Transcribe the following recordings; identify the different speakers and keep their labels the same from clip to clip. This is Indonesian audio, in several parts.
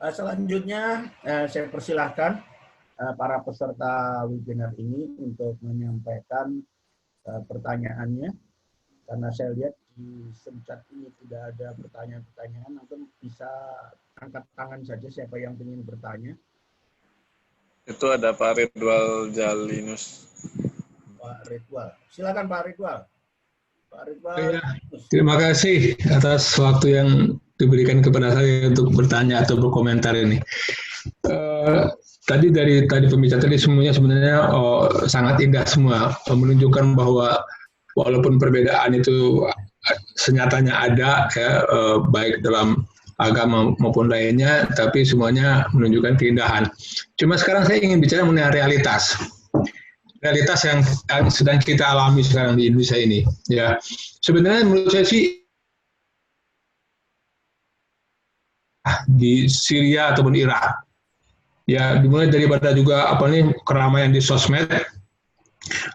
Speaker 1: Selanjutnya saya persilahkan para peserta webinar ini untuk menyampaikan pertanyaannya. Karena saya lihat di chat ini tidak ada pertanyaan-pertanyaan, mungkin bisa angkat tangan saja siapa yang ingin bertanya.
Speaker 2: Itu ada Pak Ridwal Jalinus.
Speaker 1: Pak Ridwal, silakan Pak Ridwal. Pak Ridwal.
Speaker 3: Ya, terima kasih atas waktu yang diberikan kepada saya untuk bertanya atau berkomentar ini. Tadi pembicara tadi semuanya sebenarnya sangat indah semua, menunjukkan bahwa walaupun perbedaan itu senyatanya ada, ya, baik dalam agama maupun lainnya, tapi semuanya menunjukkan keindahan. Cuma sekarang saya ingin bicara mengenai realitas yang sedang kita alami sekarang di Indonesia ini. Ya, sebenarnya menurut saya sih di Syria ataupun Irak, ya dimulai daripada juga keramaian di sosmed.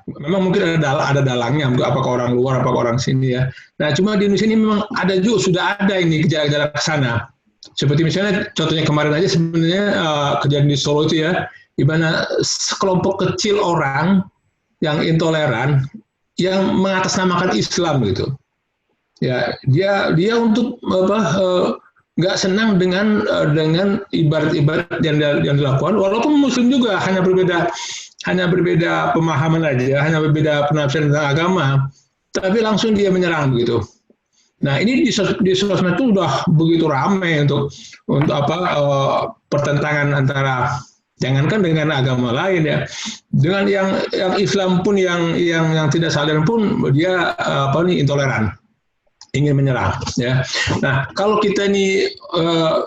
Speaker 3: Memang mungkin ada dalangnya, apakah orang luar, apakah orang sini ya. Nah, cuma di Indonesia ini memang ada juga, sudah ada ini gejala-gejala ke sana. Seperti misalnya contohnya kemarin aja sebenarnya kejadian di Solo itu ya, di mana sekelompok kecil orang yang intoleran yang mengatasnamakan Islam gitu. Ya, dia untuk nggak senang dengan ibarat-ibarat yang dilakukan, walaupun Muslim juga hanya berbeda pemahaman aja, hanya berbeda penafsiran tentang agama, tapi langsung dia menyerang begitu. Nah, ini di sosmed itu udah begitu ramai untuk pertentangan antara, jangankan dengan agama lain ya, dengan yang Islam pun yang tidak sadar pun dia intoleran, ingin menyerang ya. Nah, kalau kita ini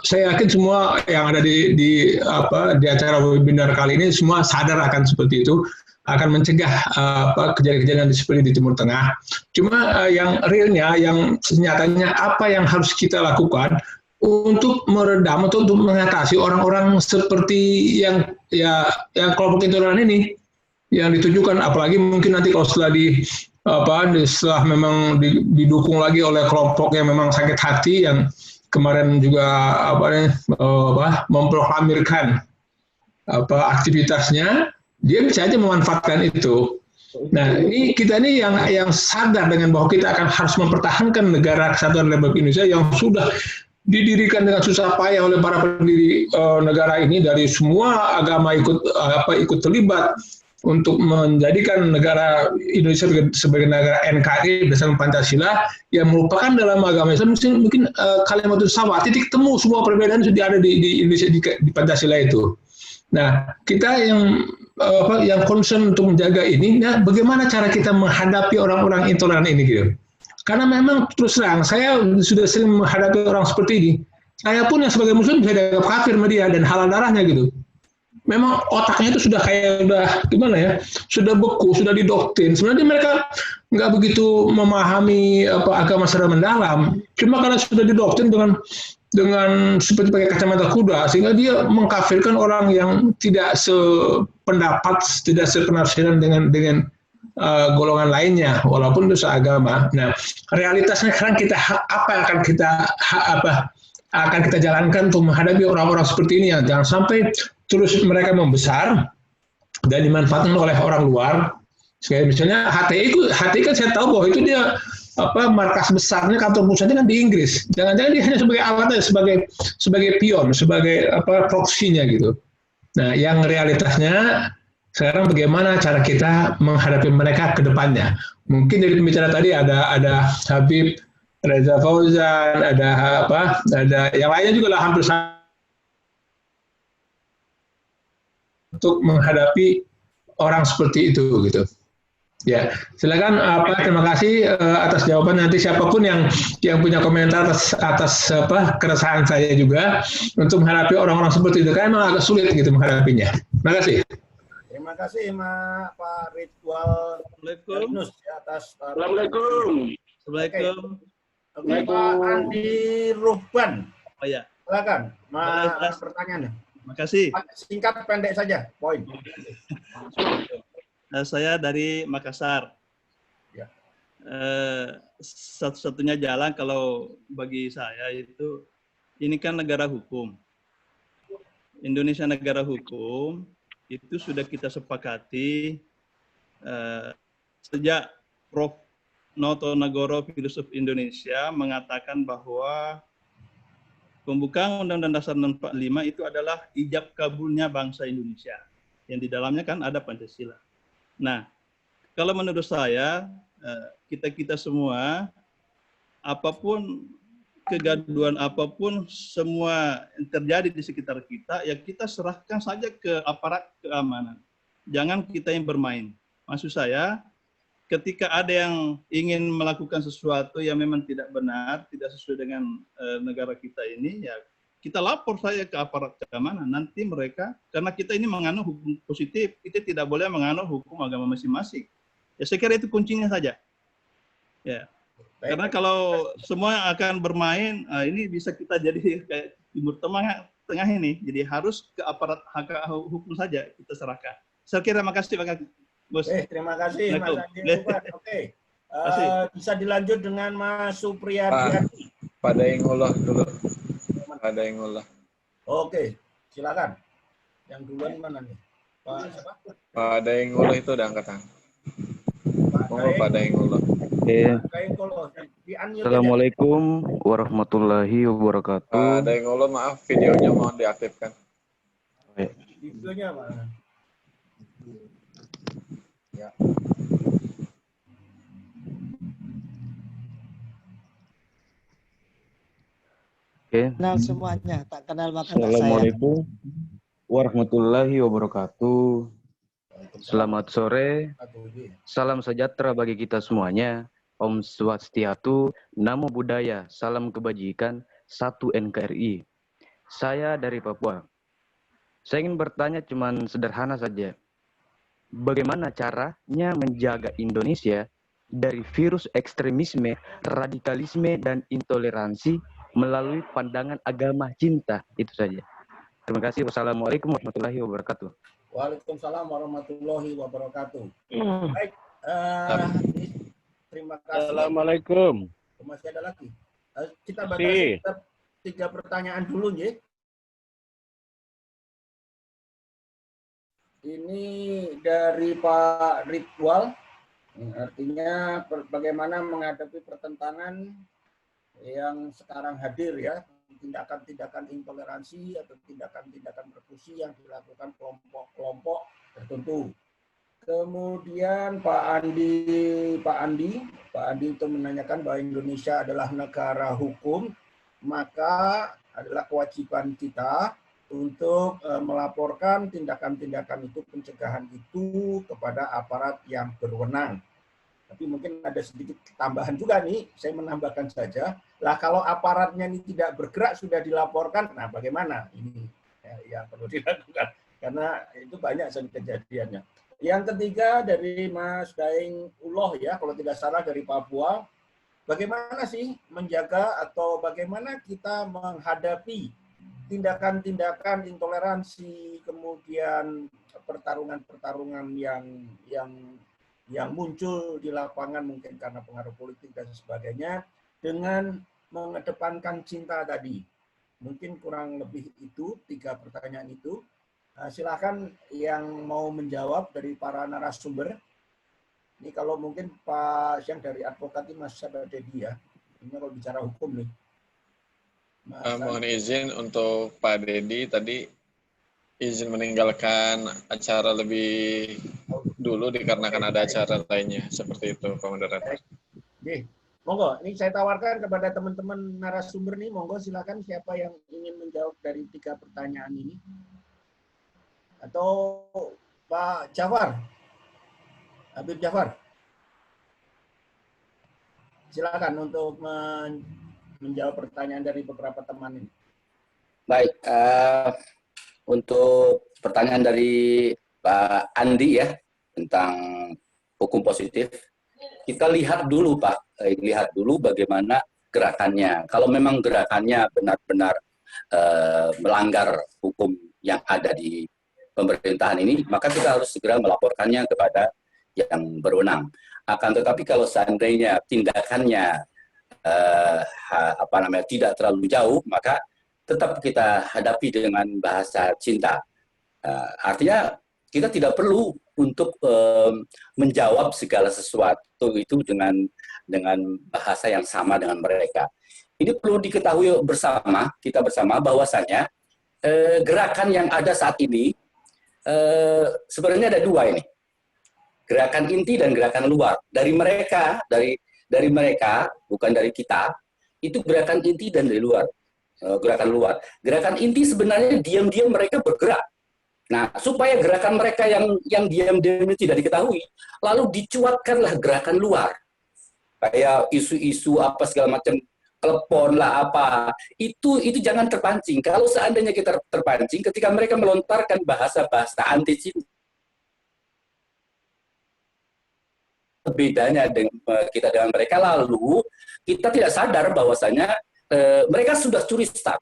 Speaker 3: saya yakin semua yang ada di acara webinar kali ini semua sadar akan seperti itu, akan mencegah kejadian-kejadian seperti di Timur Tengah. Cuma yang realnya, yang senyatanya apa yang harus kita lakukan untuk meredam atau untuk mengatasi orang-orang seperti yang kelompok intoleran ini yang ditujukan, apalagi mungkin nanti kalau setelah setelah memang didukung lagi oleh kelompok yang memang sakit hati yang kemarin juga memproklamirkan aktivitasnya, dia bisa aja memanfaatkan itu. Nah, ini kita ini yang sadar dengan bahwa kita akan harus mempertahankan negara kesatuan Republik Indonesia yang sudah didirikan dengan susah payah oleh para pendiri negara ini, dari semua agama ikut terlibat untuk menjadikan negara Indonesia sebagai negara NKRI berdasarkan Pancasila, yang merupakan dalam agama Islam mungkin kalimat sawa, titik temu semua perbedaan sudah ada di Indonesia di Pancasila itu. Nah, kita yang concern untuk menjaga ini, nah, bagaimana cara kita menghadapi orang-orang intoleran ini gitu. Karena memang terus terang, saya sudah sering menghadapi orang seperti ini. Saya pun yang sebagai Muslim bisa dianggap kafir sama dia dan halal darahnya gitu. Memang otaknya itu sudah sudah beku, sudah didoktrin. Sebenarnya mereka nggak begitu memahami agama secara mendalam. Cuma karena sudah didoktrin dengan seperti pakai kacamata kuda, sehingga dia mengkafirkan orang yang tidak sependapat, tidak sepenafsiran dengan golongan lainnya, walaupun itu seagama. Nah, realitasnya sekarang apa yang akan kita jalankan untuk menghadapi orang-orang seperti ini, ya. Jangan sampai terus mereka membesar dan dimanfaatkan oleh orang luar. Kayak misalnya HTI kan saya tahu bahwa itu dia markas besarnya, kantor pusatnya kan di Inggris. Jangan-jangan dia hanya sebagai alatnya, sebagai pion, sebagai proksinya gitu. Nah, yang realitasnya sekarang bagaimana cara kita menghadapi mereka ke depannya. Mungkin dari pembicara tadi ada Habib Reza Fauzan, ada yang lainnya juga lah, hampir sama untuk menghadapi orang seperti itu gitu. Ya, silakan terima kasih atas jawaban. Nanti siapapun yang punya komentar atas keresahan saya juga untuk menghadapi orang-orang seperti itu, karena memang agak sulit gitu menghadapinya. Terima kasih.
Speaker 1: Terima kasih Pak Ridwal Jalinus atas.
Speaker 4: Assalamualaikum.
Speaker 1: Assalamualaikum. Oke, Pak Andi Ruhban.
Speaker 4: Oh ya.
Speaker 1: Silakan. Pertanyaannya.
Speaker 4: Terima kasih.
Speaker 1: Singkat pendek saja, poin.
Speaker 4: Saya dari Makassar.
Speaker 1: Ya.
Speaker 4: Satu-satunya jalan kalau bagi saya itu ini kan negara hukum. Indonesia negara hukum itu sudah kita sepakati sejak Prof. Noto Nagoro, filosof Indonesia, mengatakan bahwa pembukaan Undang-Undang Dasar 45 itu adalah ijab kabulnya bangsa Indonesia. Yang di dalamnya kan ada Pancasila. Nah, kalau menurut saya, kita semua, apapun kegaduhan apapun, semua yang terjadi di sekitar kita, ya kita serahkan saja ke aparat keamanan. Jangan kita yang bermain. Maksud saya, ketika ada yang ingin melakukan sesuatu yang memang tidak benar, tidak sesuai dengan negara kita ini, ya kita lapor saja ke aparat keamanan. Nanti mereka, karena kita ini menganut hukum positif, kita tidak boleh menganut hukum agama masing-masing. Ya saya kira itu kuncinya saja. Ya. Karena kalau semua akan bermain, ini bisa kita jadi kayak Timur Tengah ini. Jadi harus ke aparat hukum saja kita serahkan. Saya kira makasih Pak Bos.
Speaker 1: Terima kasih Mas Andi. Oke. Bisa dilanjut dengan Mas Supriyadi.
Speaker 2: Pak Daengullah dulu. Pak Daengullah.
Speaker 1: Oke, silakan. Yang duluan mana nih? Pak siapa?
Speaker 2: Pak Daengullah itu udah angkat tangan. Pak Daengullah.
Speaker 5: Assalamualaikum warahmatullahi wabarakatuh.
Speaker 2: Pak Daengullah, maaf videonya mohon diaktifkan.
Speaker 1: Videonya mana? Ya.
Speaker 5: Oke.
Speaker 6: Kenal semuanya, tak kenal maka tak sayang.
Speaker 5: Assalamualaikum warahmatullahi wabarakatuh. Selamat sore, salam sejahtera bagi kita semuanya. Om Swastiastu, Namo Buddhaya, salam kebajikan, 1 NKRI. Saya dari Papua. Saya ingin bertanya cuman sederhana saja. Bagaimana caranya menjaga Indonesia dari virus ekstremisme, radikalisme, dan intoleransi melalui pandangan agama cinta? Itu saja. Terima kasih. Wassalamualaikum warahmatullahi wabarakatuh.
Speaker 1: Waalaikumsalam warahmatullahi wabarakatuh. Baik, terima kasih.
Speaker 7: Assalamualaikum.
Speaker 1: Masih ada lagi. Kita batasi 3 pertanyaan dulu, ya. Ini dari Pak Ridwal, artinya bagaimana menghadapi pertentangan yang sekarang hadir, ya, tindakan-tindakan intoleransi atau tindakan-tindakan persekusi yang dilakukan kelompok-kelompok tertentu. Kemudian Pak Andi itu menanyakan bahwa Indonesia adalah negara hukum, maka adalah kewajiban kita untuk melaporkan tindakan-tindakan itu, pencegahan itu kepada aparat yang berwenang. Tapi mungkin ada sedikit tambahan juga nih, saya menambahkan saja. Lah kalau aparatnya ini tidak bergerak, sudah dilaporkan, nah bagaimana? Ini yang perlu dilakukan. Karena itu banyak kejadiannya. Yang ketiga dari Mas Daengullah, ya, kalau tidak salah dari Papua. Bagaimana sih menjaga atau bagaimana kita menghadapi tindakan-tindakan intoleransi, kemudian pertarungan-pertarungan yang muncul di lapangan mungkin karena pengaruh politik dan sebagainya, dengan mengedepankan cinta tadi. Mungkin kurang lebih itu 3 pertanyaan itu. Silakan yang mau menjawab dari para narasumber. Ini kalau mungkin Pak Syang dari advokat ini Mas Sabadedi, ya. Ini kalau bicara hukum nih.
Speaker 2: Mohon izin untuk Pak Dedi tadi izin meninggalkan acara lebih dulu dikarenakan ada acara lainnya, seperti itu Pak Moderator.
Speaker 1: Oke, monggo. Ini saya tawarkan kepada teman-teman narasumber nih, monggo silakan siapa yang ingin menjawab dari 3 pertanyaan ini. Atau Pak Jafar, Habib Jafar, silakan untuk menjawab pertanyaan dari beberapa teman ini.
Speaker 8: Baik, untuk pertanyaan dari Pak Andi, ya, tentang hukum positif, kita lihat dulu Pak, lihat dulu bagaimana gerakannya. Kalau memang gerakannya benar-benar melanggar hukum yang ada di pemerintahan ini, maka kita harus segera melaporkannya kepada yang berwenang. Akan tetapi kalau seandainya tindakannya tidak terlalu jauh, maka tetap kita hadapi dengan bahasa cinta. Artinya kita tidak perlu untuk menjawab segala sesuatu itu dengan bahasa yang sama dengan mereka. Ini perlu diketahui kita bersama bahwasanya gerakan yang ada saat ini sebenarnya ada dua ini. Gerakan inti dan gerakan luar. Dari mereka, bukan dari kita, itu gerakan inti dan dari luar. Gerakan luar. Gerakan inti sebenarnya diam-diam mereka bergerak. Nah, supaya gerakan mereka yang diam-diam tidak diketahui, lalu dicuatkanlah gerakan luar. Kayak isu-isu apa segala macam, telepon lah apa. Itu jangan terpancing. Kalau seandainya kita terpancing ketika mereka melontarkan bahasa-bahasa anti cinta, bedanya kita dengan mereka, lalu kita tidak sadar bahwasanya mereka sudah curi start.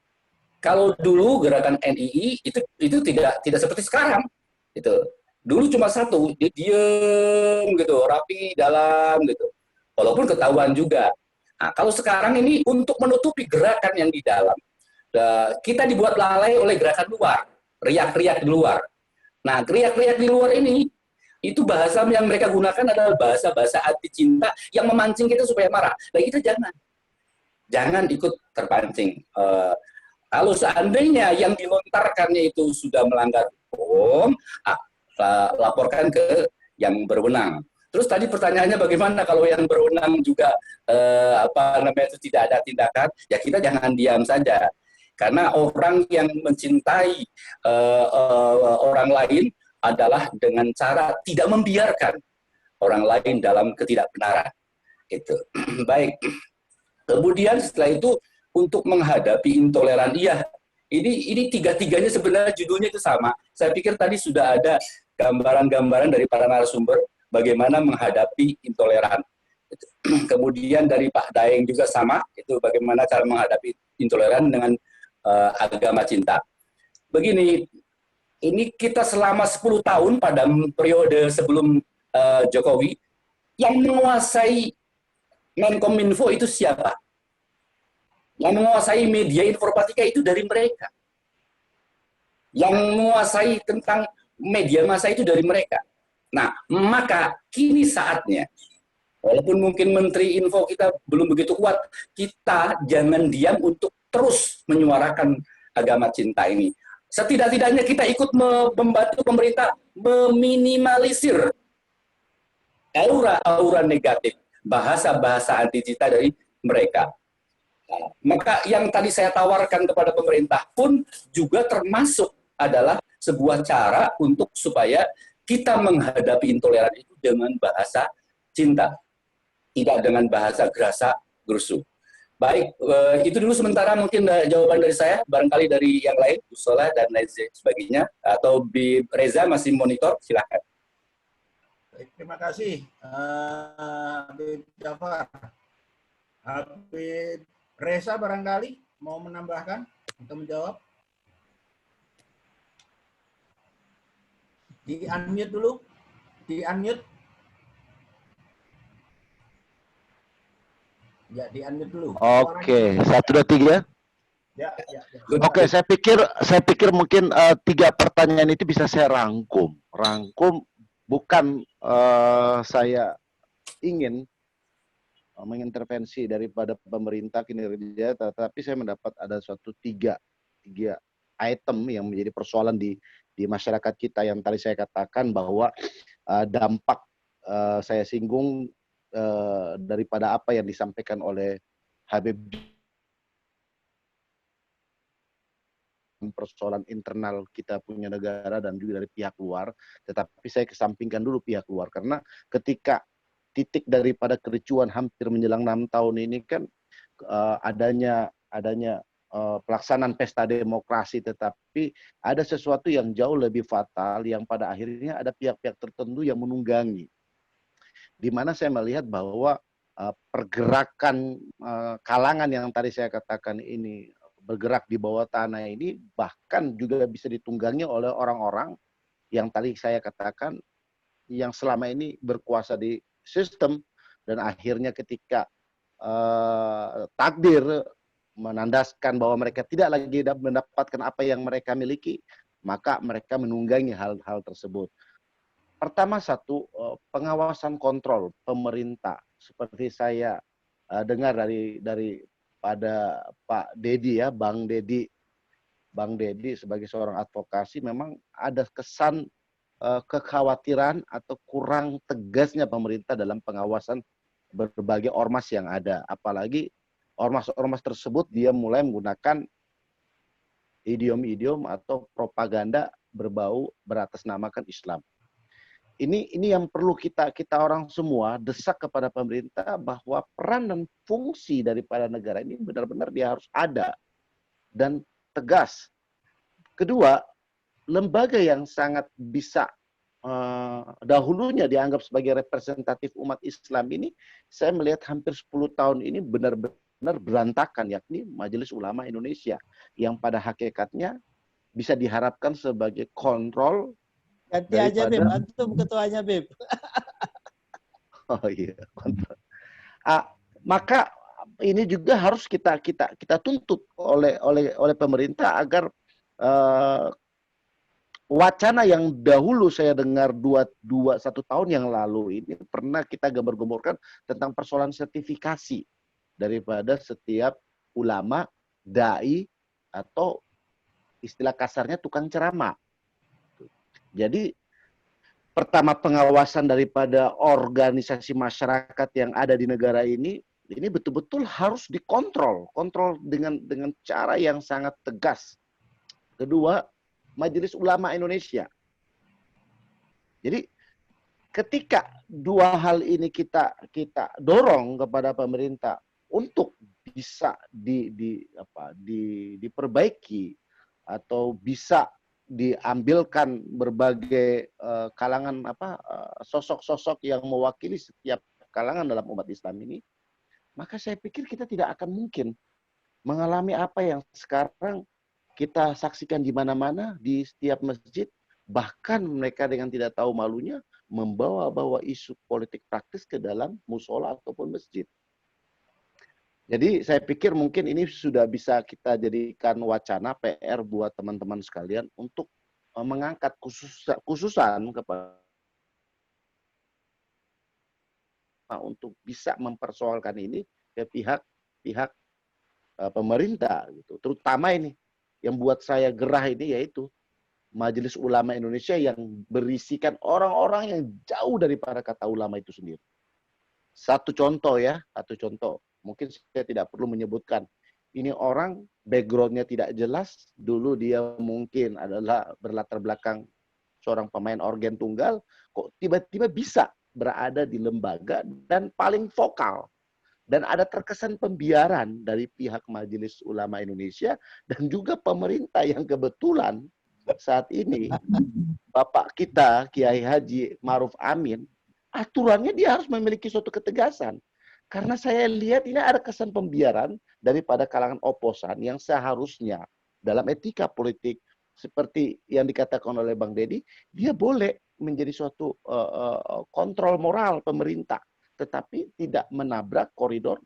Speaker 8: Kalau dulu gerakan NII itu tidak seperti sekarang. Itu dulu cuma satu, dia diem gitu, rapi dalam gitu. Walaupun ketahuan juga. Nah, kalau sekarang ini untuk menutupi gerakan yang di dalam, kita dibuat lalai oleh gerakan luar, riak-riak di luar. Nah, riak-riak di luar ini itu bahasa yang mereka gunakan adalah bahasa-bahasa anti cinta yang memancing kita supaya marah. Nah, kita jangan ikut terpancing. Kalau seandainya yang dilontarkannya itu sudah melanggar hukum, laporkan ke yang berwenang. Terus tadi pertanyaannya bagaimana kalau yang berwenang juga itu tidak ada tindakan? Ya kita jangan diam saja. Karena orang yang mencintai orang lain adalah dengan cara tidak membiarkan orang lain dalam ketidakbenaran. Itu baik. Kemudian setelah itu untuk menghadapi intoleran, iya, ini tiga-tiganya sebenarnya judulnya itu sama. Saya pikir tadi sudah ada gambaran-gambaran dari para narasumber bagaimana menghadapi intoleran. Kemudian dari Pak Daeng juga sama, itu bagaimana cara menghadapi intoleran dengan agama cinta. Begini, ini kita selama 10 tahun pada periode sebelum Jokowi, yang menguasai Menkominfo itu siapa? Yang menguasai media informatika itu dari mereka. Yang menguasai tentang media massa itu dari mereka. Nah, maka kini saatnya, walaupun mungkin Menteri Info kita belum begitu kuat, kita jangan diam untuk terus menyuarakan agama cinta ini. Setidak-tidaknya kita ikut membantu pemerintah meminimalisir aura-aura negatif, bahasa-bahasa anti cinta dari mereka. Maka yang tadi saya tawarkan kepada pemerintah pun juga termasuk adalah sebuah cara untuk supaya kita menghadapi intoleran itu dengan bahasa cinta, tidak dengan bahasa gerasa gerusu. Baik, itu dulu sementara mungkin jawaban dari saya, barangkali dari yang lain, Usola dan lain sebagainya, atau Reza masih monitor, silakan.
Speaker 1: Baik, terima kasih, Habib Jafar. Habib Reza barangkali mau menambahkan atau menjawab? Di-unmute dulu, di-unmute. Ya, di-unmute dulu.
Speaker 7: Oke, 1, 2, 3.
Speaker 1: Ya.
Speaker 7: Oke, saya pikir mungkin 3 pertanyaan itu bisa saya rangkum. Bukan saya ingin mengintervensi daripada pemerintah kinerja, tetapi saya mendapat ada suatu tiga item yang menjadi persoalan di masyarakat kita yang tadi saya katakan bahwa dampak saya singgung daripada apa yang disampaikan oleh Habib, persoalan internal kita punya negara dan juga dari pihak luar, tetapi saya kesampingkan dulu pihak luar karena ketika titik daripada kericuan hampir menjelang 6 tahun ini kan adanya pelaksanaan pesta demokrasi, tetapi ada sesuatu yang jauh lebih fatal yang pada akhirnya ada pihak-pihak tertentu yang menunggangi, di mana saya melihat bahwa pergerakan kalangan yang tadi saya katakan ini bergerak di bawah tanah ini bahkan juga bisa ditunggangi oleh orang-orang yang tadi saya katakan yang selama ini berkuasa di sistem dan akhirnya ketika takdir menandaskan bahwa mereka tidak lagi mendapatkan apa yang mereka miliki, maka mereka menunggangi hal-hal tersebut. Pertama satu, pengawasan kontrol pemerintah. Seperti saya dengar dari pada Pak Dedi ya, Bang Dedi sebagai seorang advokasi, memang ada kesan kekhawatiran atau kurang tegasnya pemerintah dalam pengawasan berbagai ormas yang ada. Apalagi ormas-ormas tersebut dia mulai menggunakan idiom-idiom atau propaganda berbau beratasnamakan Islam. Ini yang perlu kita orang semua desak kepada pemerintah bahwa peran dan fungsi daripada negara ini benar-benar dia harus ada dan tegas. Kedua, lembaga yang sangat bisa dahulunya dianggap sebagai representatif umat Islam ini, saya melihat hampir 10 tahun ini benar-benar berantakan, yakni Majelis Ulama Indonesia, yang pada hakikatnya bisa diharapkan sebagai kontrol.
Speaker 6: Ganti aja, Beb. Antum ketuanya, Beb.
Speaker 7: Oh iya, kontrol. Maka ini juga harus kita tuntut oleh pemerintah agar wacana yang dahulu saya dengar 1 tahun yang lalu ini pernah kita gembar-gemborkan tentang persoalan sertifikasi daripada setiap ulama, dai, atau istilah kasarnya tukang ceramah. Jadi pertama, pengawasan daripada organisasi masyarakat yang ada di negara ini betul-betul harus dikontrol, dengan cara yang sangat tegas. Kedua, Majelis Ulama Indonesia. Jadi ketika dua hal ini kita dorong kepada pemerintah untuk bisa diperbaiki atau bisa diambilkan berbagai kalangan sosok-sosok yang mewakili setiap kalangan dalam umat Islam ini, maka saya pikir kita tidak akan mungkin mengalami apa yang sekarang kita saksikan di mana-mana, di setiap masjid, bahkan mereka dengan tidak tahu malunya membawa-bawa isu politik praktis ke dalam musola ataupun masjid. Jadi saya pikir mungkin ini sudah bisa kita jadikan wacana PR buat teman-teman sekalian untuk mengangkat khususan kepada untuk bisa mempersoalkan ini ke pihak pemerintah gitu. Terutama ini yang buat saya gerah ini yaitu Majelis Ulama Indonesia yang berisikan orang-orang yang jauh dari para kata ulama itu sendiri. Satu contoh. Mungkin saya tidak perlu menyebutkan. Ini orang background-nya tidak jelas. Dulu dia mungkin adalah berlatar belakang seorang pemain organ tunggal. Kok tiba-tiba bisa berada di lembaga dan paling vokal. Dan ada terkesan pembiaran dari pihak Majelis Ulama Indonesia dan juga pemerintah yang kebetulan saat ini Bapak kita Kiai Haji Ma'ruf Amin, aturannya dia harus memiliki suatu ketegasan. Karena saya lihat ini ada kesan pembiaran daripada kalangan oposan yang seharusnya dalam etika politik seperti yang dikatakan oleh Bang Dedi, dia boleh menjadi suatu kontrol moral pemerintah, tetapi tidak menabrak koridor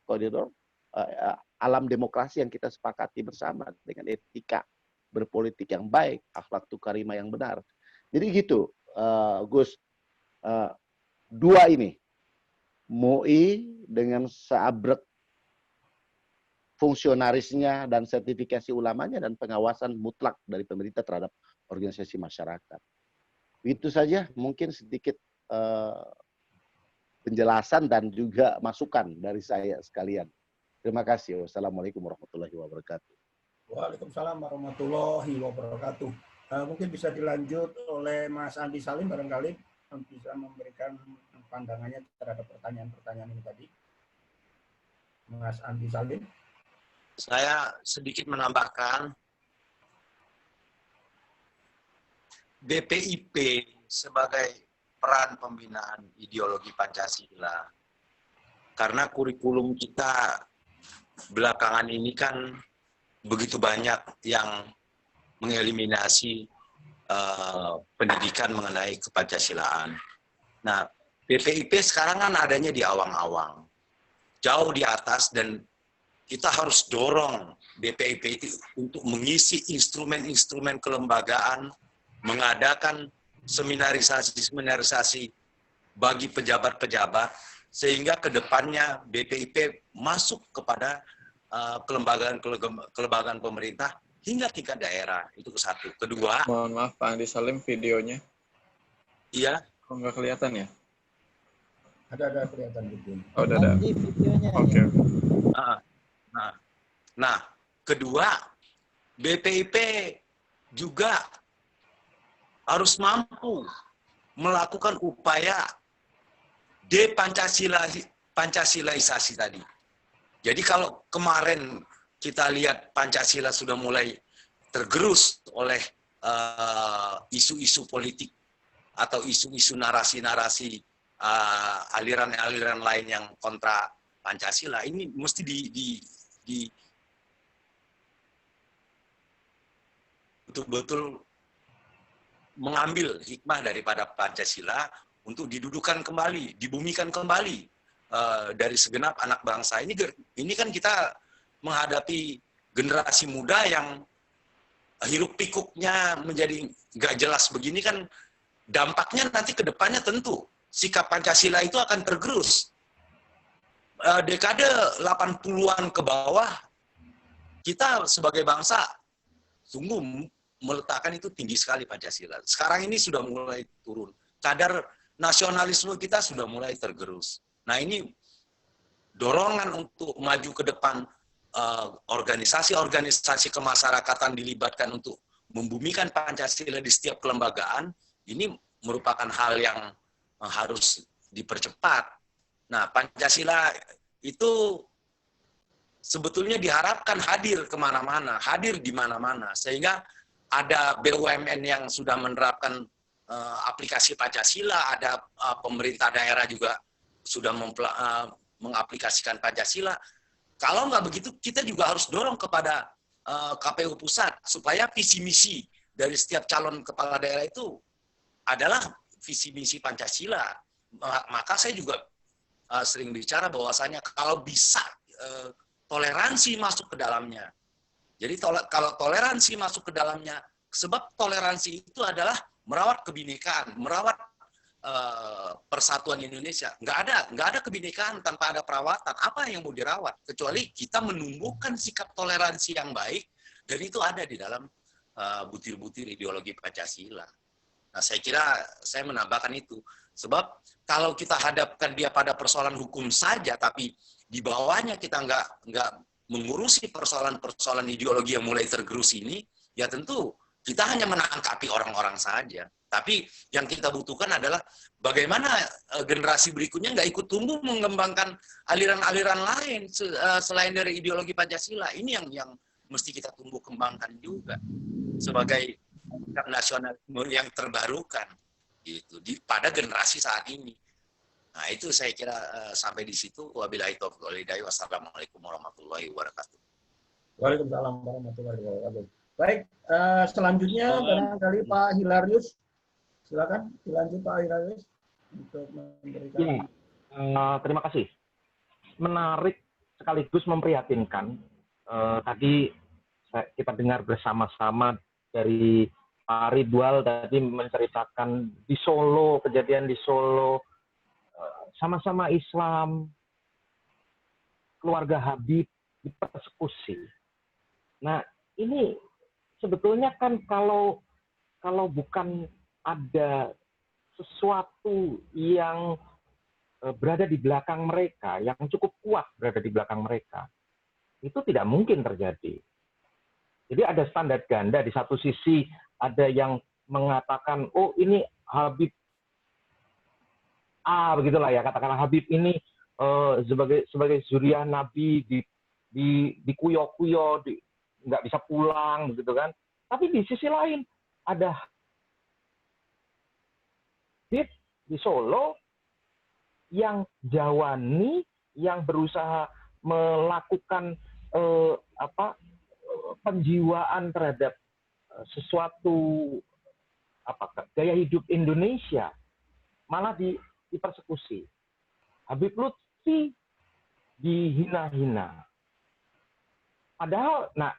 Speaker 7: alam demokrasi yang kita sepakati bersama dengan etika berpolitik yang baik, akhlak tukarimah yang benar. Jadi gitu, Gus, dua ini, MUI dengan seabrek fungsionarisnya dan sertifikasi ulamanya dan pengawasan mutlak dari pemerintah terhadap organisasi masyarakat. Itu saja mungkin sedikit penjelasan dan juga masukan dari saya sekalian. Terima kasih. Wassalamualaikum warahmatullahi wabarakatuh.
Speaker 1: Waalaikumsalam warahmatullahi wabarakatuh. Mungkin bisa dilanjut oleh Mas Andi Salim barangkali bisa memberikan pandangannya terhadap pertanyaan-pertanyaan ini tadi. Mas Andi Salim.
Speaker 9: Saya sedikit menambahkan, BPIP sebagai peran pembinaan ideologi Pancasila. Karena kurikulum kita belakangan ini kan begitu banyak yang mengeliminasi pendidikan mengenai kepancasilaan. Nah, BPIP sekarang kan adanya di awang-awang, jauh di atas dan kita harus dorong BPIP itu untuk mengisi instrumen-instrumen kelembagaan, mengadakan seminarisasi bagi pejabat-pejabat, sehingga ke depannya BPIP masuk kepada kelembagaan pemerintah hingga tingkat daerah. Itu satu. Kedua,
Speaker 2: mohon maaf Pak Andi Salim, videonya.
Speaker 9: Iya.
Speaker 2: Kok nggak kelihatan ya?
Speaker 1: Ada kelihatan video.
Speaker 2: Oh, udah ada. Oke.
Speaker 9: Nah, kedua, BPIP juga harus mampu melakukan upaya Pancasilaisasi tadi. Jadi kalau kemarin kita lihat Pancasila sudah mulai tergerus oleh isu-isu politik atau isu-isu narasi-narasi aliran-aliran lain yang kontra Pancasila, ini mesti betul-betul mengambil hikmah daripada Pancasila untuk didudukan kembali, dibumikan kembali dari segenap anak bangsa. Ini kan kita menghadapi generasi muda yang hiruk pikuknya menjadi nggak jelas begini, kan dampaknya nanti ke depannya tentu sikap Pancasila itu akan tergerus. Dekade 80-an ke bawah, kita sebagai bangsa sungguh meletakkan itu tinggi sekali Pancasila. Sekarang ini sudah mulai turun. Kadar nasionalisme kita sudah mulai tergerus. Nah, ini dorongan untuk maju ke depan, organisasi-organisasi kemasyarakatan dilibatkan untuk membumikan Pancasila di setiap kelembagaan, ini merupakan hal yang harus dipercepat. Nah, Pancasila itu sebetulnya diharapkan hadir kemana-mana, hadir di mana-mana, sehingga ada BUMN yang sudah menerapkan aplikasi Pancasila, ada pemerintah daerah juga sudah mengaplikasikan Pancasila. Kalau nggak begitu, kita juga harus dorong kepada KPU Pusat supaya visi misi dari setiap calon kepala daerah itu adalah visi misi Pancasila. Maka saya juga sering bicara bahwasanya kalau bisa toleransi masuk ke dalamnya. Jadi kalau toleransi masuk ke dalamnya, sebab toleransi itu adalah merawat kebinekaan, merawat persatuan Indonesia. Nggak ada kebinekaan tanpa ada perawatan. Apa yang mau dirawat? Kecuali kita menumbuhkan sikap toleransi yang baik, dan itu ada di dalam butir-butir ideologi Pancasila. Nah, saya kira saya menambahkan itu. Sebab kalau kita hadapkan dia pada persoalan hukum saja, tapi di bawahnya kita nggak mengurusi persoalan-persoalan ideologi yang mulai tergerus ini, ya tentu kita hanya menangkapi orang-orang saja. Tapi yang kita butuhkan adalah bagaimana generasi berikutnya nggak ikut tumbuh mengembangkan aliran-aliran lain selain dari ideologi Pancasila. Ini yang mesti kita tumbuh kembangkan juga sebagai nasionalisme yang terbarukan gitu pada generasi saat ini. Nah, itu saya kira sampai di situ. Wabillahi taufiq wal hidayah. Wassalamualaikum warahmatullahi wabarakatuh.
Speaker 1: Waalaikumsalam warahmatullahi wabarakatuh. Baik, selanjutnya barangkali Pak Hilarius. Silakan dilanjut Pak Hilarius untuk memberikan.
Speaker 10: Terima kasih. Menarik sekaligus memprihatinkan. Tadi kita dengar bersama-sama dari Pak Ridwal tadi menceritakan di Solo, kejadian di Solo, sama-sama Islam, keluarga Habib dipersekusi. Nah, ini sebetulnya kan kalau bukan ada sesuatu yang berada di belakang mereka, yang cukup kuat berada di belakang mereka, itu tidak mungkin terjadi. Jadi ada standar ganda. Di satu sisi ada yang mengatakan, oh ini Habib A, begitulah ya, katakanlah Habib ini sebagai zuriat Nabi dikuyo-kuyo, nggak bisa pulang, begitu kan. Tapi di sisi lain ada Habib di Solo yang jawani, yang berusaha melakukan penjiwaan terhadap sesuatu gaya hidup Indonesia, malah dipersekusi. Habib Lutfi dihina-hina. Padahal, nah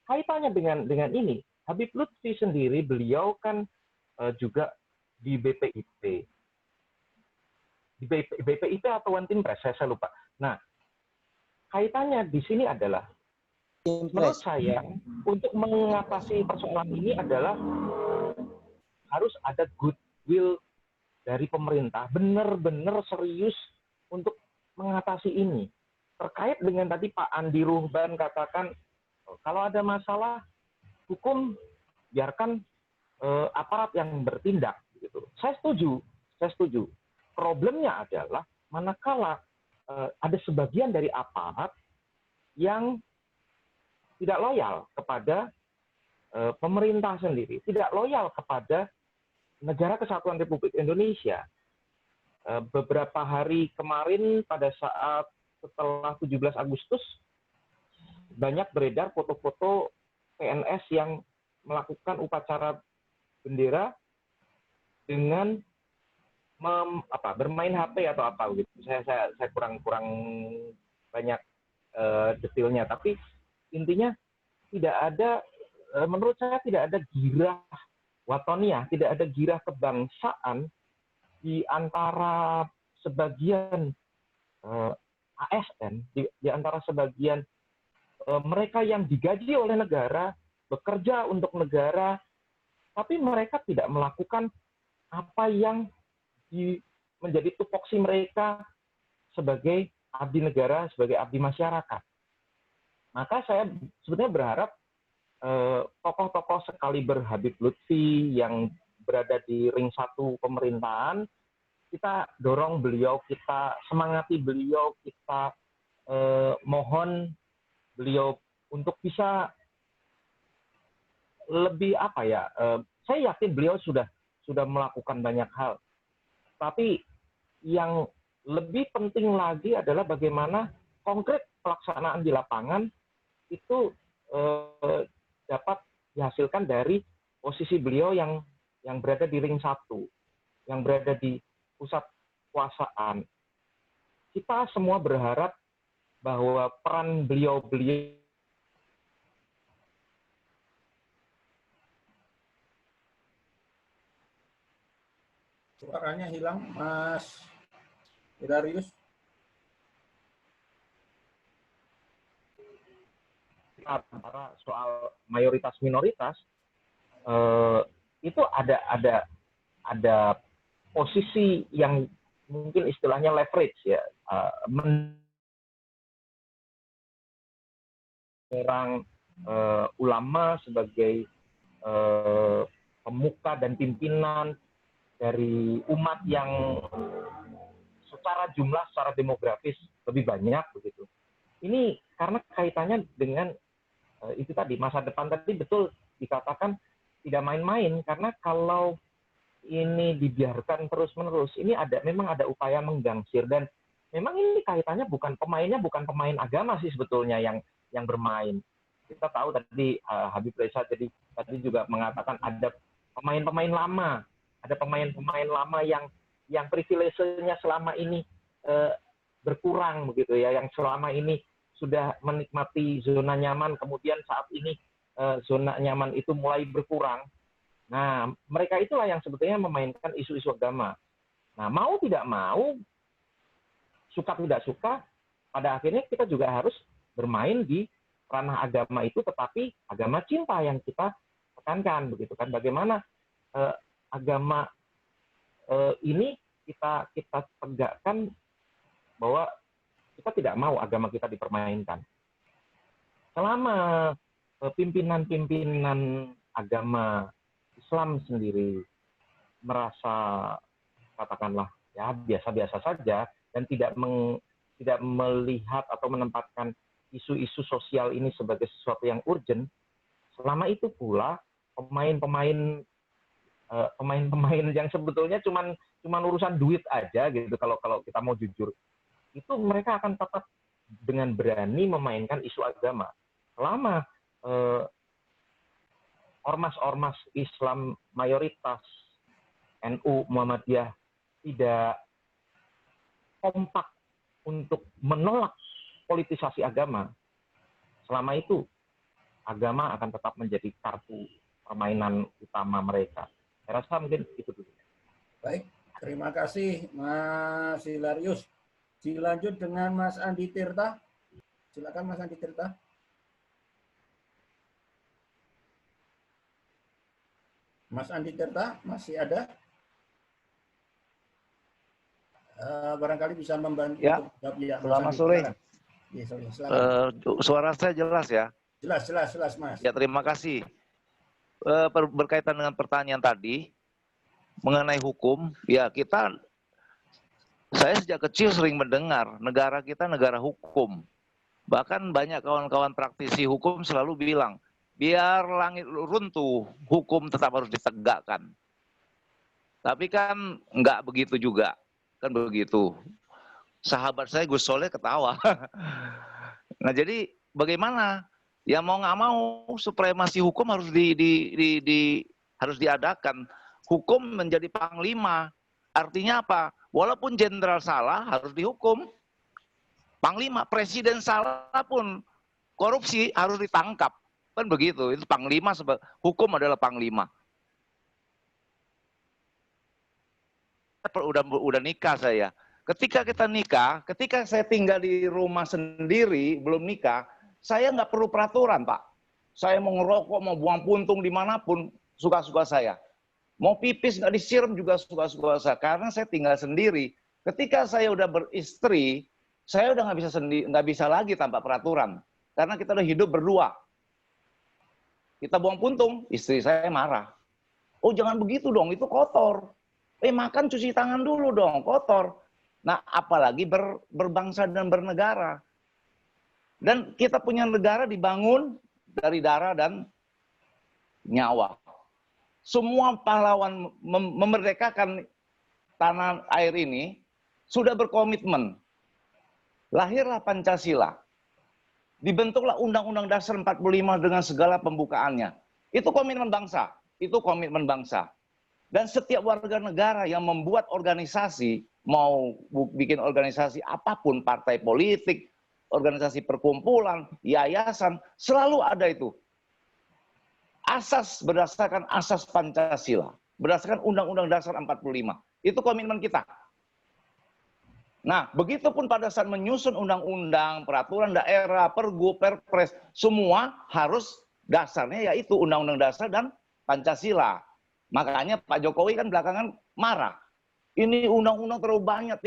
Speaker 10: kaitannya dengan ini, Habib Lutfi sendiri, beliau kan juga di BPIP. Di BPIP atau One Team Press, saya lupa. Nah, kaitannya di sini adalah, menurut saya, untuk mengatasi persoalan ini adalah harus ada goodwill dari pemerintah, benar-benar serius untuk mengatasi ini. Terkait dengan tadi Pak Andi Ruhban katakan, kalau ada masalah hukum, biarkan aparat yang bertindak. Gitu. Saya setuju. Problemnya adalah manakala ada sebagian dari aparat yang tidak loyal kepada pemerintah sendiri, tidak loyal kepada Negara Kesatuan Republik Indonesia. Beberapa hari kemarin pada saat setelah 17 Agustus, banyak beredar foto-foto PNS yang melakukan upacara bendera dengan bermain HP atau apa gitu. Saya kurang banyak detailnya, tapi intinya tidak ada, menurut saya tidak ada girah watonia, tidak ada girah kebangsaan di antara sebagian ASN, di antara sebagian mereka yang digaji oleh negara, bekerja untuk negara, tapi mereka tidak melakukan apa yang menjadi tupoksi mereka sebagai abdi negara, sebagai abdi masyarakat. Maka saya sebenarnya berharap tokoh-tokoh sekaliber Habib Lutfi yang berada di ring 1 pemerintahan, kita dorong beliau, kita semangati beliau, kita mohon beliau untuk bisa lebih saya yakin beliau sudah melakukan banyak hal. Tapi yang lebih penting lagi adalah bagaimana konkret pelaksanaan di lapangan itu dapat dihasilkan dari posisi beliau yang berada di ring 1, yang berada di pusat kekuasaan. Kita semua berharap bahwa peran beliau
Speaker 1: Suaranya hilang, Mas Darius.
Speaker 10: Antara soal mayoritas minoritas itu ada posisi yang mungkin istilahnya leverage ya, orang ulama sebagai pemuka dan pimpinan dari umat yang secara jumlah, secara demografis lebih banyak begitu. Ini karena kaitannya dengan itu tadi, masa depan tadi betul dikatakan tidak main-main, karena kalau ini dibiarkan terus-menerus, ini memang ada upaya menggangsir, dan memang ini kaitannya bukan pemain agama sih sebetulnya yang bermain. Kita tahu tadi Habib Reza tadi juga mengatakan ada pemain-pemain lama, yang privilege-nya selama ini berkurang begitu ya, yang selama ini sudah menikmati zona nyaman, kemudian saat ini zona nyaman itu mulai berkurang. Nah, mereka itulah yang sebetulnya memainkan isu-isu agama. Nah, mau tidak mau, suka tidak suka, pada akhirnya kita juga harus bermain di ranah agama itu, tetapi agama cinta yang kita tekankan begitu kan. Bagaimana agama ini kita tegakkan bahwa kita tidak mau agama kita dipermainkan. Selama pimpinan-pimpinan agama Islam sendiri merasa katakanlah ya biasa-biasa saja dan tidak melihat atau menempatkan isu-isu sosial ini sebagai sesuatu yang urgent, selama itu pula pemain-pemain yang sebetulnya cuman urusan duit aja gitu, kalau kita mau jujur, itu mereka akan tetap dengan berani memainkan isu agama. Selama ormas-ormas Islam mayoritas NU Muhammadiyah tidak kompak untuk menolak politisasi agama, selama itu agama akan tetap menjadi kartu permainan utama mereka. Saya rasa mungkin itu dulu.
Speaker 1: Baik, terima kasih Mas Hilarius. Dilanjut dengan Mas Andi Tirta. Silakan Mas Andi Tirta. Mas Andi Tirta masih ada? Barangkali bisa membantu.
Speaker 11: Ya,
Speaker 1: ya
Speaker 11: selamat sore.
Speaker 1: Ya,
Speaker 11: Suara saya jelas ya?
Speaker 1: Jelas Mas.
Speaker 11: Ya, terima kasih. Berkaitan dengan pertanyaan tadi, mengenai hukum, ya saya sejak kecil sering mendengar, negara kita negara hukum. Bahkan banyak kawan-kawan praktisi hukum selalu bilang, biar langit runtuh, hukum tetap harus ditegakkan. Tapi kan nggak begitu juga, kan begitu. Sahabat saya Gus Soleh ketawa. Nah jadi bagaimana? Ya mau nggak mau supremasi hukum harus harus diadakan. Hukum menjadi panglima. Artinya apa? Walaupun jenderal salah harus dihukum. Panglima, presiden salah pun korupsi harus ditangkap. Kan begitu, itu panglima, hukum adalah panglima. Udah nikah saya. Ketika kita nikah, ketika saya tinggal di rumah sendiri, belum nikah, saya nggak perlu peraturan, Pak. Saya mau ngerokok, mau buang puntung dimanapun, suka-suka saya. Mau pipis nggak disiram juga suka-suka saya. Karena saya tinggal sendiri. Ketika saya udah beristri, saya udah nggak bisa lagi tanpa peraturan. Karena kita udah hidup berdua. Kita buang puntung, istri saya marah. Oh jangan begitu dong, itu kotor. Makan cuci tangan dulu dong, kotor. Nah apalagi berbangsa dan bernegara. Dan kita punya negara dibangun dari darah dan nyawa. Semua pahlawan memerdekakan tanah air ini sudah berkomitmen. Lahirlah Pancasila. Dibentuklah Undang-Undang Dasar 45 dengan segala pembukaannya. Itu komitmen bangsa. Itu komitmen bangsa. Dan setiap warga negara yang membuat organisasi, mau bikin organisasi apapun, partai politik, organisasi perkumpulan, yayasan, selalu ada itu. Asas berdasarkan asas Pancasila. Berdasarkan Undang-Undang Dasar 45. Itu komitmen kita. Nah, begitupun pada saat menyusun undang-undang, peraturan daerah, pergub, perpres, semua harus dasarnya yaitu Undang-Undang Dasar dan Pancasila. Makanya Pak Jokowi kan belakangan marah. Ini undang-undang terlalu banyak,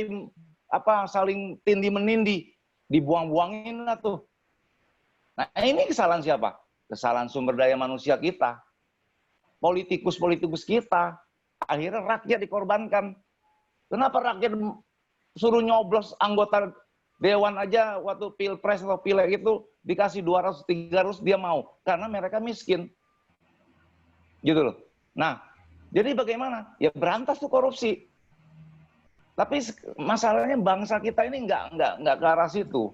Speaker 11: saling tindih-menindih, dibuang-buangin lah tuh. Nah, ini kesalahan siapa? Kesalahan sumber daya manusia kita. Politikus-politikus kita. Akhirnya rakyat dikorbankan. Kenapa rakyat suruh nyoblos anggota dewan aja waktu pilpres atau pileg itu dikasih 200-300 dia mau karena mereka miskin, gitu loh. Nah, jadi bagaimana? Ya berantas tuh korupsi. Tapi masalahnya bangsa kita ini nggak ke arah situ.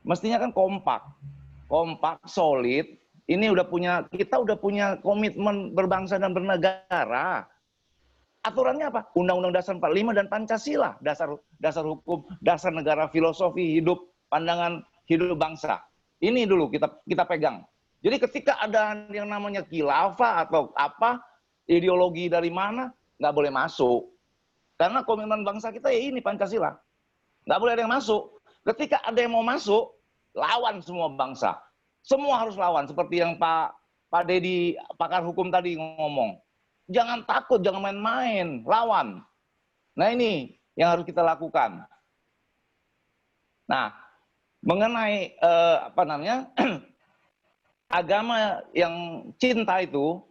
Speaker 11: Mestinya kan kompak, solid. Ini kita udah punya komitmen berbangsa dan bernegara. Aturannya apa? Undang-Undang Dasar 45 dan Pancasila, dasar hukum, dasar negara, filosofi hidup, pandangan hidup bangsa. Ini dulu kita pegang. Jadi ketika ada yang namanya khilafah atau apa, ideologi dari mana, nggak boleh masuk. Karena komitmen bangsa kita ya ini Pancasila. Nggak boleh ada yang masuk. Ketika ada yang mau masuk, lawan semua bangsa. Semua harus lawan. Seperti yang Pak Dedi, pakar hukum tadi ngomong. Jangan takut, jangan main-main, lawan. Nah ini yang harus kita lakukan. Nah, mengenai agama yang cinta itu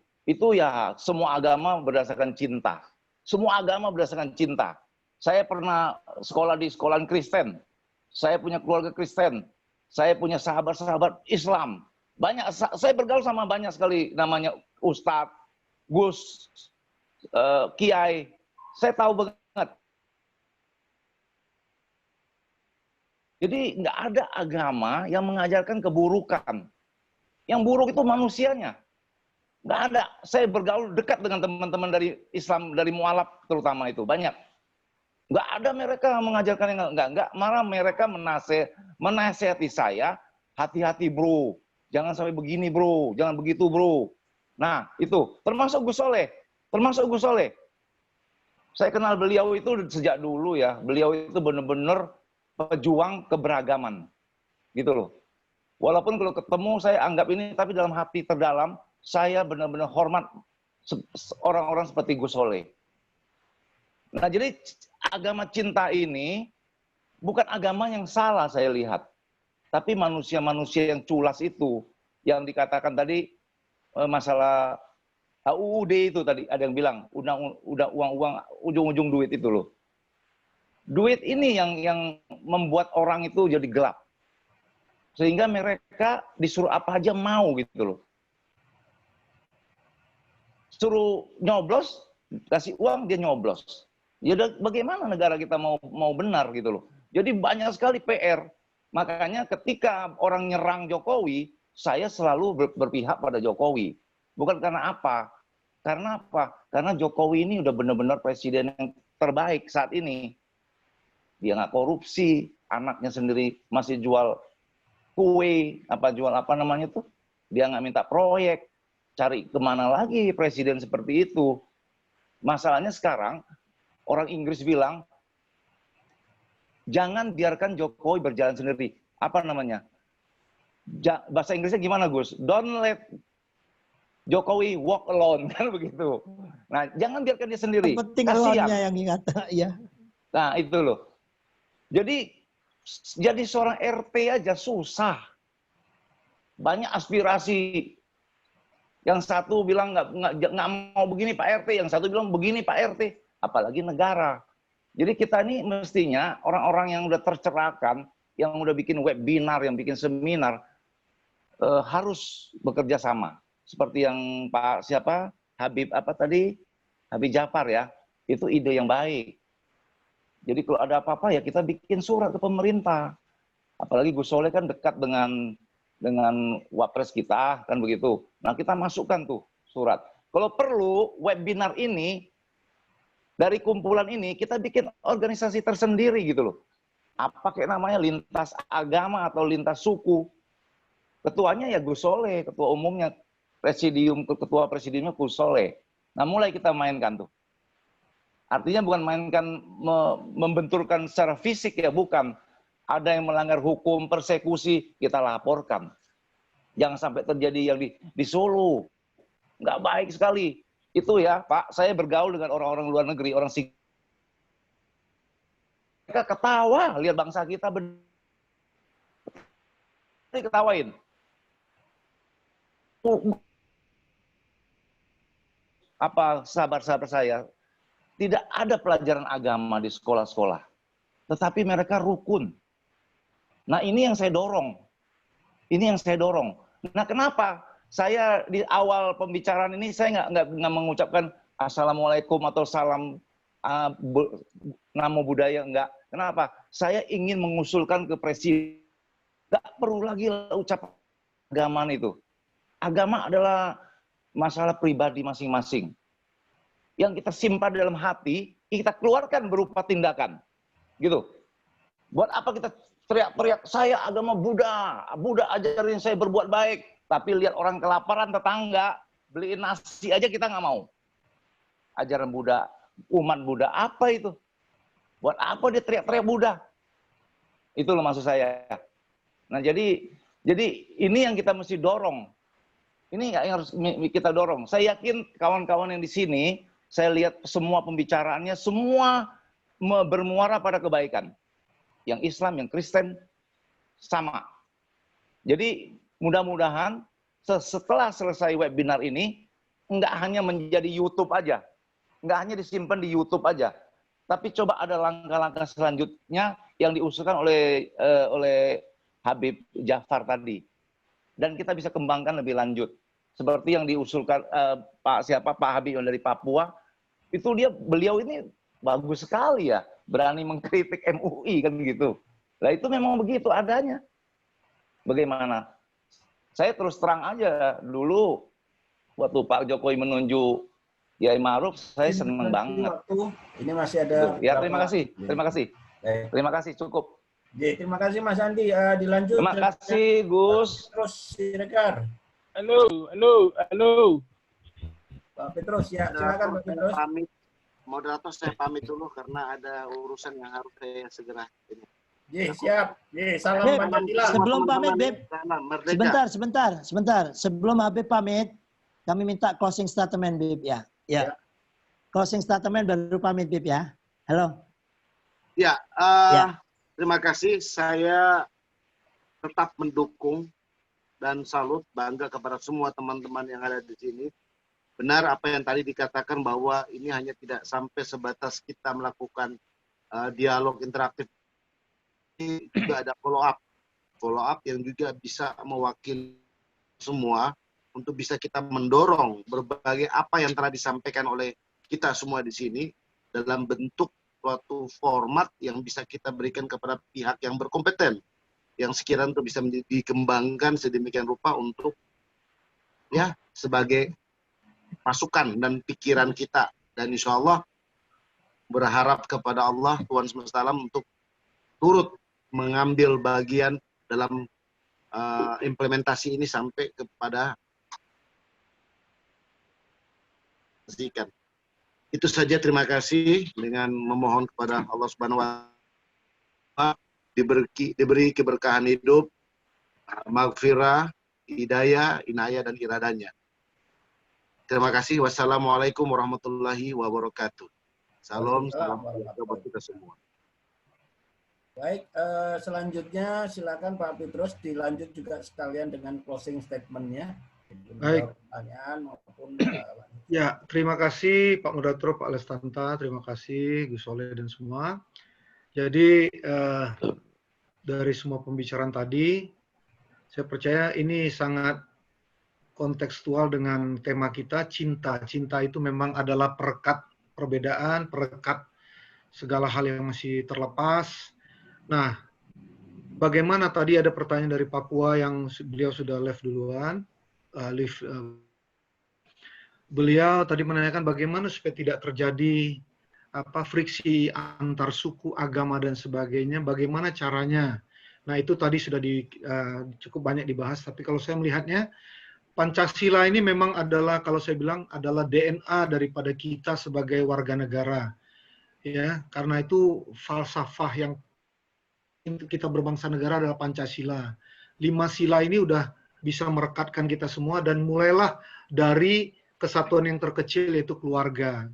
Speaker 11: ya semua agama berdasarkan cinta. Semua agama berdasarkan cinta. Saya pernah sekolah di sekolahan Kristen. Saya punya keluarga Kristen. Saya punya sahabat-sahabat Islam. Banyak, saya bergaul sama banyak sekali namanya Ustadz, Gus, Kiai, saya tahu banget. Jadi nggak ada agama yang mengajarkan keburukan. Yang buruk itu manusianya. Nggak ada. Saya bergaul dekat dengan teman-teman dari Islam, dari mualaf terutama itu, banyak. Nggak ada mereka mengajarkan yang nggak. Malah mereka menasehati saya hati-hati bro, jangan sampai begini bro, jangan begitu bro. Nah itu termasuk Gus Soleh, Saya kenal beliau itu sejak dulu ya, beliau itu benar-benar pejuang keberagaman, gitu loh. Walaupun kalau ketemu saya anggap ini, tapi dalam hati terdalam saya benar-benar hormat orang-orang seperti Gus Soleh. Nah jadi agama cinta ini bukan agama yang salah saya lihat, tapi manusia-manusia yang culas itu, yang dikatakan tadi masalah UUD itu tadi ada yang bilang udah uang-uang ujung-ujung duit itu loh. Duit ini yang membuat orang itu jadi gelap. Sehingga mereka disuruh apa aja mau gitu loh. Suruh nyoblos, kasih uang dia nyoblos. Ya bagaimana negara kita mau benar gitu loh. Jadi banyak sekali PR. Makanya ketika orang nyerang Jokowi, saya selalu berpihak pada Jokowi. Bukan karena apa? Karena apa? Karena Jokowi ini udah benar-benar presiden yang terbaik saat ini. Dia nggak korupsi, anaknya sendiri masih jual kue, jual apa namanya tuh? Dia nggak minta proyek. Cari kemana lagi presiden seperti itu? Masalahnya sekarang, orang Inggris bilang, jangan biarkan Jokowi berjalan sendiri. Apa namanya? Bahasa Inggrisnya gimana, Gus? Don't let Jokowi walk alone, kan begitu. Nah, jangan biarkan dia sendiri.
Speaker 6: Penting alone-nya yang ingat, ya.
Speaker 11: Nah, itu loh. Jadi seorang RT aja susah. Banyak aspirasi. Yang satu bilang nggak mau begini Pak RT, yang satu bilang begini Pak RT. Apalagi negara. Jadi kita ini mestinya orang-orang yang udah tercerahkan, yang udah bikin webinar, yang bikin seminar, harus bekerja sama. Seperti yang Pak Habib Habib Jafar ya, itu ide yang baik. Jadi kalau ada apa-apa ya kita bikin surat ke pemerintah. Apalagi Gus Soleh kan dekat dengan wapres kita kan begitu. Nah kita masukkan tuh surat. Kalau perlu webinar ini dari kumpulan ini kita bikin organisasi tersendiri gitu loh. Apa kayak namanya lintas agama atau lintas suku. Ketuanya ya Gus Soleh, ketua umumnya ketua presidiumnya Gus Soleh. Nah mulai kita mainkan tuh. Artinya bukan mainkan membenturkan secara fisik ya, bukan. Ada yang melanggar hukum, persekusi, kita laporkan. Jangan sampai terjadi yang di Solo. Nggak baik sekali. Itu ya Pak, saya bergaul dengan orang-orang luar negeri, orang mereka ketawa lihat bangsa kita ketawain. Apa sahabat-sahabat saya, tidak ada pelajaran agama di sekolah-sekolah. Tetapi mereka rukun. Nah ini yang saya dorong. Nah kenapa saya di awal pembicaraan ini saya nggak mengucapkan assalamualaikum atau salam namo budaya, enggak. Kenapa? Saya ingin mengusulkan ke presiden, nggak perlu lagi ucapan agama itu. Agama adalah masalah pribadi masing-masing. Yang kita simpan dalam hati, kita keluarkan berupa tindakan. Gitu. Buat apa kita teriak-teriak, saya agama Buddha ajarin saya berbuat baik. Tapi lihat orang kelaparan tetangga, beliin nasi aja kita nggak mau. Ajaran Buddha, umat Buddha, apa itu? Buat apa dia teriak-teriak Buddha? Itu loh maksud saya. Nah jadi ini yang kita mesti dorong. Ini yang harus kita dorong. Saya yakin kawan-kawan yang di sini, saya lihat semua pembicaraannya, semua bermuara pada kebaikan. Yang Islam, yang Kristen, sama. Jadi mudah-mudahan setelah selesai webinar ini, nggak hanya menjadi YouTube aja. Nggak hanya disimpan di YouTube aja. Tapi coba ada langkah-langkah selanjutnya yang diusulkan oleh Habib Jafar tadi. Dan kita bisa kembangkan lebih lanjut. Seperti yang diusulkan Pak Habib yang dari Papua, itu beliau ini bagus sekali ya, berani mengkritik MUI kan gitu. Nah itu memang begitu adanya. Bagaimana? Saya terus terang aja dulu waktu Pak Jokowi menunjuk Kiai Ma'ruf, saya senang banget.
Speaker 1: Ini masih ada.
Speaker 11: Ya terima kasih. Terima kasih cukup.
Speaker 1: Terima kasih Mas Andi. Dilanjut.
Speaker 11: Terima kasih Gus.
Speaker 1: Terus Siregar.
Speaker 12: Halo.
Speaker 1: Pak Petrus, ya silakan Pak Petrus.
Speaker 7: Moderator saya pamit dulu karena ada urusan yang harus saya segera ini.
Speaker 1: Siap. Salam Pancasila.
Speaker 6: Sebelum pamit, Beb. Sebentar. Sebelum Habib pamit, kami minta closing statement, Beb, ya. Closing statement baru pamit, Beb, ya. Halo.
Speaker 7: Ya, terima kasih. Saya tetap mendukung dan salut, bangga kepada semua teman-teman yang ada di sini. Benar apa yang tadi dikatakan bahwa ini hanya tidak sampai sebatas kita melakukan dialog interaktif. Ini juga ada follow up yang juga bisa mewakili semua untuk bisa kita mendorong berbagai apa yang telah disampaikan oleh kita semua di sini dalam bentuk suatu format yang bisa kita berikan kepada pihak yang berkompeten, yang sekiranya bisa dikembangkan sedemikian rupa untuk ya sebagai masukan dan pikiran kita, dan insya Allah berharap kepada Allah Tuhan semesta alam untuk turut mengambil bagian dalam implementasi ini sampai kepada itu saja. Terima kasih dengan memohon kepada Allah Subhanahu wa Ta'ala diberi keberkahan hidup, maghfirah, hidayah, inayah dan iradanya. Terima kasih. Wassalamualaikum warahmatullahi wabarakatuh. Salam buat kita semua.
Speaker 1: Baik, selanjutnya silakan Pak Petrus dilanjut juga sekalian dengan closing statement-nya.
Speaker 13: Baik.
Speaker 1: Pertanyaan maupun
Speaker 13: ya, terima kasih Pak Moderator, Pak Lestanta, terima kasih Gus Soleh dan semua. Jadi dari semua pembicaraan tadi, saya percaya ini sangat kontekstual dengan tema kita, cinta. Cinta itu memang adalah perekat perbedaan, perekat segala hal yang masih terlepas. Nah, bagaimana tadi ada pertanyaan dari Papua yang beliau sudah live duluan. Beliau tadi menanyakan bagaimana supaya tidak terjadi friksi antar suku, agama, dan sebagainya. Bagaimana caranya? Nah, itu tadi sudah cukup banyak dibahas. Tapi kalau saya melihatnya, Pancasila ini memang adalah, kalau saya bilang, adalah DNA daripada kita sebagai warga negara. Ya, karena itu falsafah yang kita berbangsa negara adalah Pancasila. 5 sila ini udah bisa merekatkan kita semua dan mulailah dari kesatuan yang terkecil yaitu keluarga.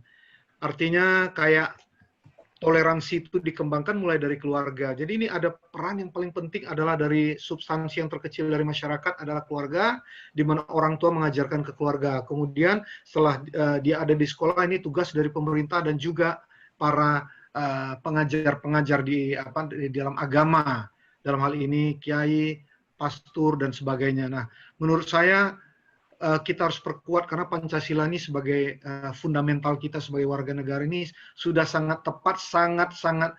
Speaker 13: Artinya kayak toleransi itu dikembangkan mulai dari keluarga. Jadi ini ada peran yang paling penting adalah dari substansi yang terkecil dari masyarakat adalah keluarga, di mana orang tua mengajarkan ke keluarga. Kemudian setelah dia ada di sekolah, ini tugas dari pemerintah dan juga para pengajar-pengajar di dalam agama. Dalam hal ini kiai, pastor dan sebagainya. Nah, menurut saya kita harus perkuat karena Pancasila ini sebagai fundamental kita sebagai warga negara ini sudah sangat tepat, sangat-sangat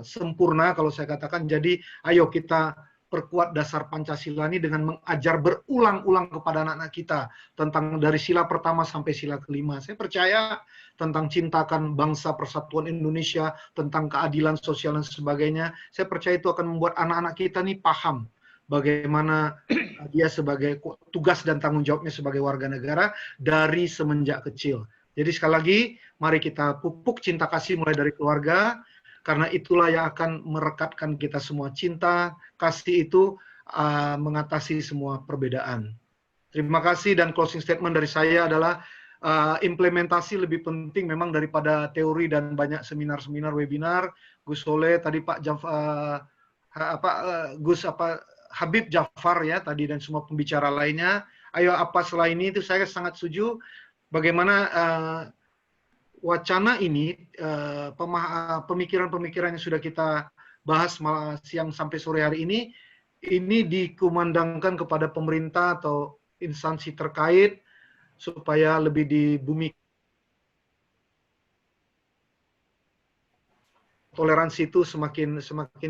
Speaker 13: sempurna kalau saya katakan. Jadi ayo kita perkuat dasar Pancasila ini dengan mengajar berulang-ulang kepada anak-anak kita tentang dari sila pertama sampai sila kelima. Saya percaya tentang cintakan bangsa, persatuan Indonesia, tentang keadilan sosial dan sebagainya. Saya percaya itu akan membuat anak-anak kita nih paham bagaimana dia sebagai tugas dan tanggung jawabnya sebagai warga negara dari semenjak kecil. Jadi sekali lagi, mari kita pupuk cinta kasih mulai dari keluarga, karena itulah yang akan merekatkan kita semua. Cinta kasih itu mengatasi semua perbedaan. Terima kasih, dan closing statement dari saya adalah implementasi lebih penting memang daripada teori dan banyak seminar-seminar, webinar. Gus Soleh tadi, Pak Habib Jafar ya tadi dan semua pembicara lainnya. Ayo apa selain itu saya sangat setuju bagaimana wacana ini, pemikiran-pemikiran yang sudah kita bahas siang sampai sore hari ini dikumandangkan kepada pemerintah atau instansi terkait supaya lebih dibumikan. Toleransi itu semakin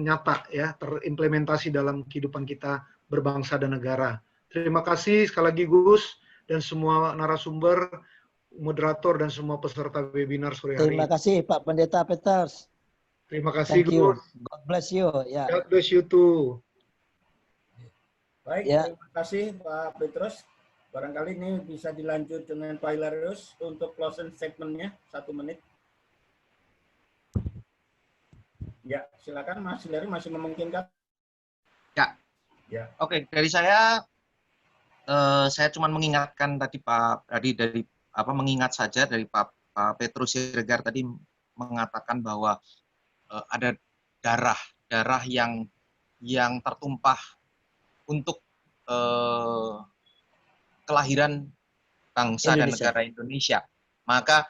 Speaker 13: nyata ya, terimplementasi dalam kehidupan kita berbangsa dan negara. Terima kasih sekali lagi Gus dan semua narasumber, moderator dan semua peserta webinar sore hari.
Speaker 6: Terima kasih Pak Pendeta Peters.
Speaker 13: Terima kasih,
Speaker 6: Thank you.
Speaker 13: Gus.
Speaker 6: God bless you. Ya.
Speaker 13: God bless you too.
Speaker 1: Baik,
Speaker 6: Ya.
Speaker 1: terima kasih Pak Petrus. Barangkali ini bisa dilanjut dengan Pak Hilarius untuk closing statement-nya 1 menit. Ya, silakan Mas Hilarius, masih memungkinkan.
Speaker 12: Ya.
Speaker 1: Ya.
Speaker 12: Oke, dari saya cuma mengingatkan tadi dari mengingat saja dari Pak Petrus Siregar tadi mengatakan bahwa ada darah yang tertumpah untuk kelahiran bangsa dan negara Indonesia. Maka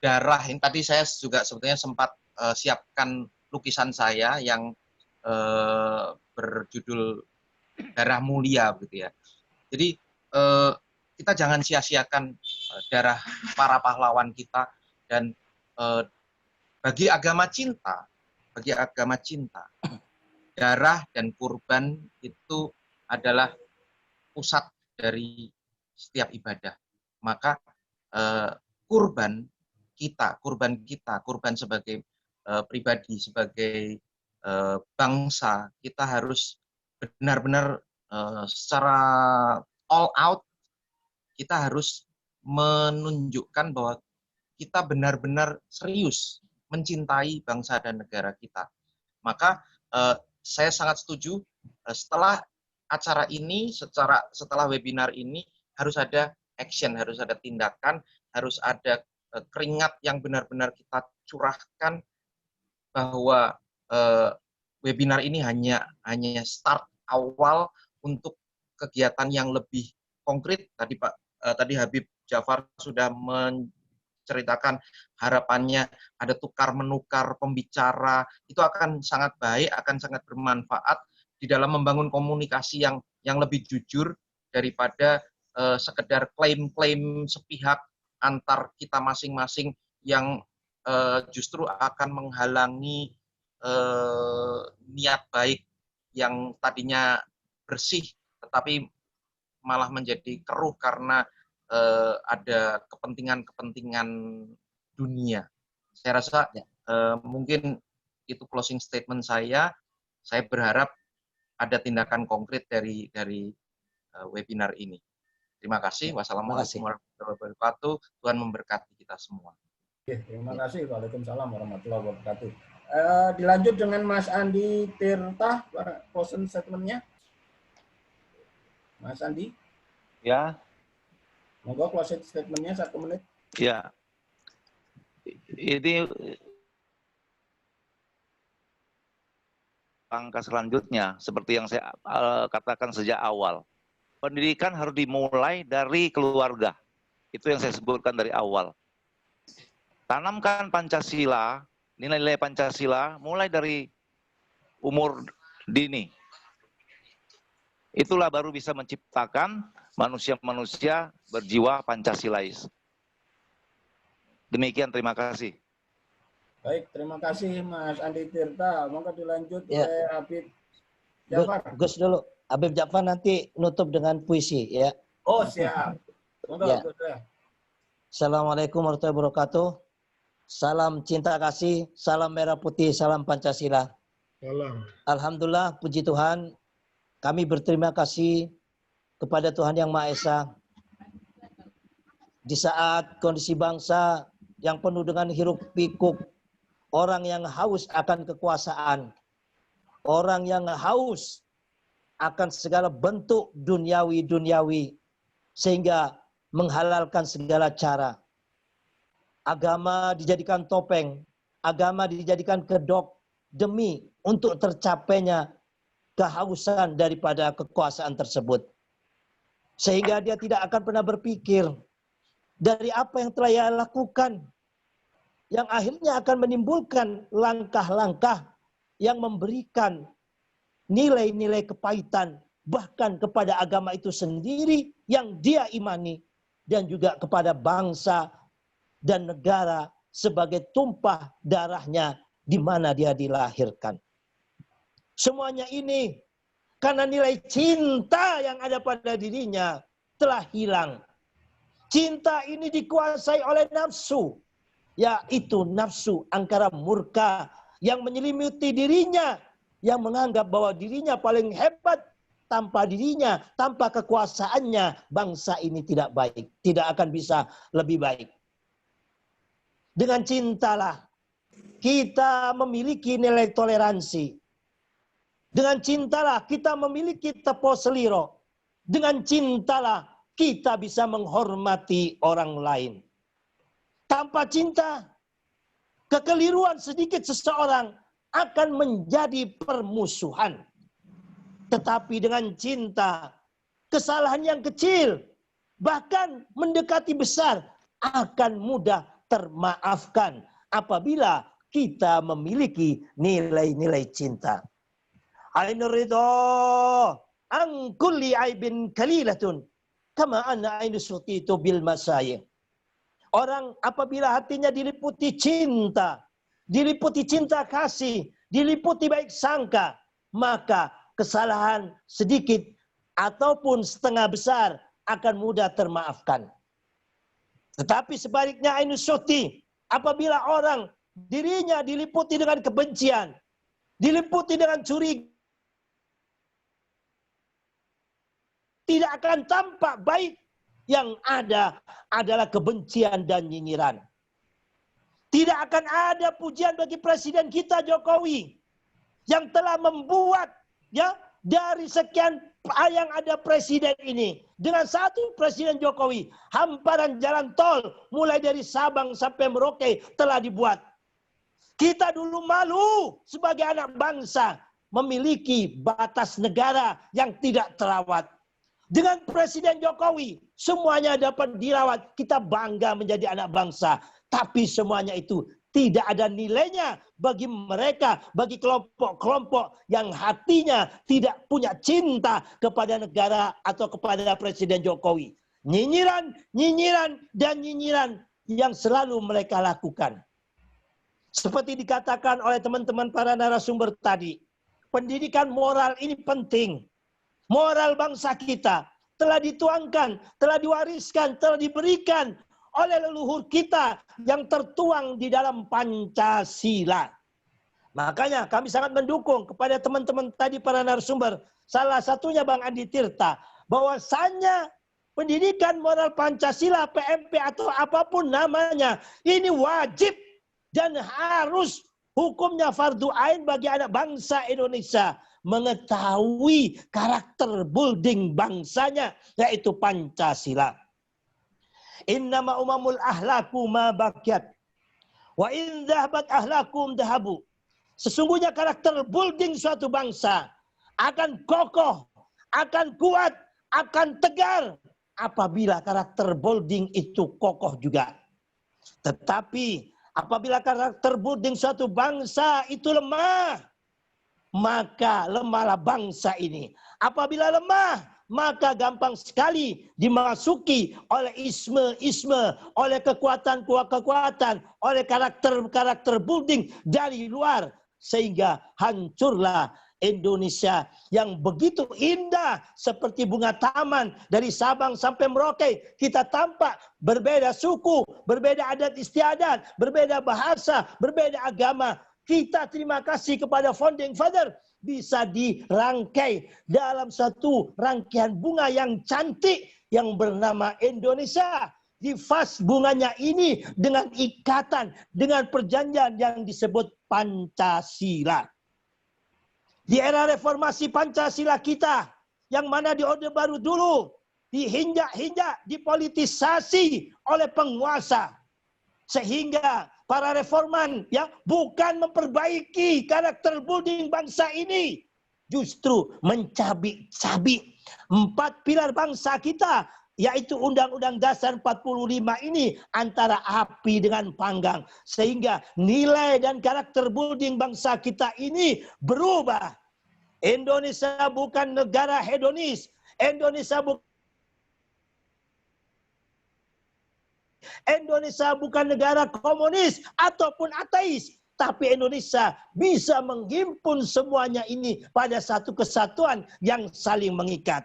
Speaker 12: darah ini tadi saya juga sebetulnya sempat siapkan lukisan saya yang berjudul Darah Mulia, gitu ya. Jadi kita jangan sia-siakan darah para pahlawan kita, dan bagi agama cinta, darah dan kurban itu adalah pusat dari setiap ibadah. Maka kurban sebagai pribadi, sebagai bangsa, kita harus benar-benar secara all out, kita harus menunjukkan bahwa kita benar-benar serius mencintai bangsa dan negara kita. Maka saya sangat setuju setelah acara ini, setelah webinar ini harus ada action, harus ada tindakan, harus ada keringat yang benar-benar kita curahkan, bahwa webinar ini hanya start awal untuk kegiatan yang lebih konkret. Tadi Habib Jafar sudah menceritakan harapannya ada tukar-menukar pembicara, itu akan sangat baik, akan sangat bermanfaat di dalam membangun komunikasi yang lebih jujur daripada sekedar klaim-klaim sepihak antar kita masing-masing yang justru akan menghalangi niat baik yang tadinya bersih tetapi malah menjadi keruh karena ada kepentingan-kepentingan dunia. Saya rasa mungkin itu closing statement saya. Saya berharap ada tindakan konkret dari webinar ini. Terima kasih. Wassalamualaikum warahmatullahi wabarakatuh. Tuhan memberkati kita semua.
Speaker 1: Terima kasih. Waalaikumsalam warahmatullahi wabarakatuh. Dilanjut dengan Mas Andi Tirta, closing statement-nya. Mas Andi.
Speaker 11: Ya.
Speaker 1: Monggo closing statement-nya 1 menit.
Speaker 11: Ya. Ini langkah selanjutnya seperti yang saya katakan sejak awal. Pendidikan harus dimulai dari keluarga. Itu yang saya sebutkan dari awal. Tanamkan Pancasila, nilai-nilai Pancasila mulai dari umur dini. Itulah baru bisa menciptakan manusia-manusia berjiwa Pancasilais. Demikian, terima kasih.
Speaker 1: Baik, terima kasih Mas Andi Tirta. Monggo dilanjut oleh Habib Jafar.
Speaker 6: Gus dulu. Habib Jafar nanti nutup dengan puisi, ya.
Speaker 1: Oh, siap. Monggo,
Speaker 6: Ya.
Speaker 1: Gus.
Speaker 6: Assalamualaikum warahmatullahi wabarakatuh. Salam cinta kasih, salam merah putih, salam Pancasila.
Speaker 13: Salam.
Speaker 6: Alhamdulillah, puji Tuhan, kami berterima kasih kepada Tuhan Yang Maha Esa. Di saat kondisi bangsa yang penuh dengan hiruk pikuk, orang yang haus akan kekuasaan, orang yang haus akan segala bentuk duniawi, sehingga menghalalkan segala cara. Agama dijadikan topeng, agama dijadikan kedok demi untuk tercapainya kehausan daripada kekuasaan tersebut. Sehingga dia tidak akan pernah berpikir dari apa yang telah ia lakukan, yang akhirnya akan menimbulkan langkah-langkah yang memberikan nilai-nilai kepahitan bahkan kepada agama itu sendiri yang dia imani, dan juga kepada bangsa dan negara sebagai tumpah darahnya di mana dia dilahirkan. Semuanya ini karena nilai cinta yang ada pada dirinya telah hilang. Cinta ini dikuasai oleh nafsu. yaitu nafsu angkara murka yang menyelimuti dirinya, yang menganggap bahwa dirinya paling hebat. Tanpa dirinya, tanpa kekuasaannya, bangsa ini tidak baik, tidak akan bisa lebih baik. Dengan cintalah kita memiliki nilai toleransi. Dengan cintalah kita memiliki tepo seliro. Dengan cintalah kita bisa menghormati orang lain. Tanpa cinta, kekeliruan sedikit seseorang akan menjadi permusuhan. Tetapi dengan cinta, kesalahan yang kecil, bahkan mendekati besar, akan mudah termaafkan apabila kita memiliki nilai-nilai cinta. Ainur ridho an kulli aibin kalilatun kama anna ainu sutitu bil masayih. Orang apabila hatinya diliputi cinta kasih, diliputi baik sangka, maka kesalahan sedikit ataupun setengah besar akan mudah termaafkan. Tetapi sebaliknya ainus syuti, apabila orang dirinya diliputi dengan kebencian, diliputi dengan curiga, tidak akan tampak baik, yang ada adalah kebencian dan nyinyiran. Tidak akan ada pujian bagi Presiden kita Jokowi yang telah membuat dari sekian yang ada presiden ini, dengan satu Presiden Jokowi, hamparan jalan tol mulai dari Sabang sampai Merauke telah dibuat. Kita dulu malu sebagai anak bangsa memiliki batas negara yang tidak terawat. Dengan Presiden Jokowi semuanya dapat dirawat. Kita bangga menjadi anak bangsa, tapi semuanya itu tidak ada nilainya bagi mereka, bagi kelompok-kelompok yang hatinya tidak punya cinta kepada negara atau kepada Presiden Jokowi. Nyinyiran, dan nyinyiran yang selalu mereka lakukan. Seperti dikatakan oleh teman-teman para narasumber tadi, pendidikan moral ini penting. Moral bangsa kita telah dituangkan, telah diwariskan, telah diberikan oleh leluhur kita yang tertuang di dalam Pancasila. Makanya kami sangat mendukung kepada teman-teman tadi para narasumber, salah satunya Bang Andi Tirta, bahwasannya pendidikan moral Pancasila, PMP atau apapun namanya, ini wajib dan harus hukumnya fardu ain bagi anak bangsa Indonesia mengetahui karakter building bangsanya, yaitu Pancasila. Innama umamul ahlaku ma bakyat wa in dhahabat ahlakum dhahabu. Sesungguhnya karakter building suatu bangsa akan kokoh, akan kuat, akan tegar apabila karakter building itu kokoh juga. Tetapi apabila karakter building suatu bangsa itu lemah, maka lemahlah bangsa ini. Apabila lemah, maka gampang sekali dimasuki oleh isme-isme, oleh kekuatan-kekuatan, oleh karakter-karakter building dari luar. Sehingga hancurlah Indonesia yang begitu indah seperti bunga taman dari Sabang sampai Merauke. Kita tampak berbeda suku, berbeda adat istiadat, berbeda bahasa, berbeda agama. Kita terima kasih kepada Founding Father bisa dirangkai dalam satu rangkaian bunga yang cantik yang bernama Indonesia. Di vas bunganya ini dengan ikatan, dengan perjanjian yang disebut Pancasila. Di era reformasi Pancasila kita, yang mana di Orde Baru dulu, dihinjak-hinjak, dipolitisasi oleh penguasa. Sehingga para reforman bukan memperbaiki karakter building bangsa ini, justru mencabik-cabik 4 pilar bangsa kita, yaitu Undang-Undang Dasar 45 ini antara api dengan panggang. Sehingga nilai dan karakter building bangsa kita ini berubah. Indonesia bukan negara hedonis. Indonesia bukan negara komunis ataupun ateis. Tapi Indonesia bisa menghimpun semuanya ini pada satu kesatuan yang saling mengikat.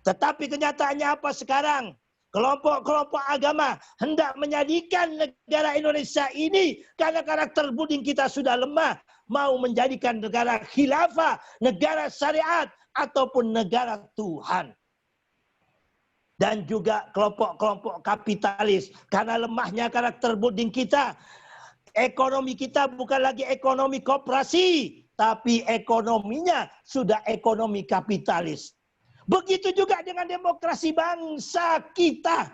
Speaker 6: Tetapi kenyataannya apa sekarang? kelompok-kelompok agama hendak menjadikan negara Indonesia ini karena karakter buding kita sudah lemah, mau menjadikan negara khilafah, negara syariat, ataupun negara Tuhan. Dan juga kelompok-kelompok kapitalis, karena lemahnya karakter buding kita, ekonomi kita bukan lagi ekonomi koperasi, tapi ekonominya sudah ekonomi kapitalis. Begitu juga dengan demokrasi bangsa kita,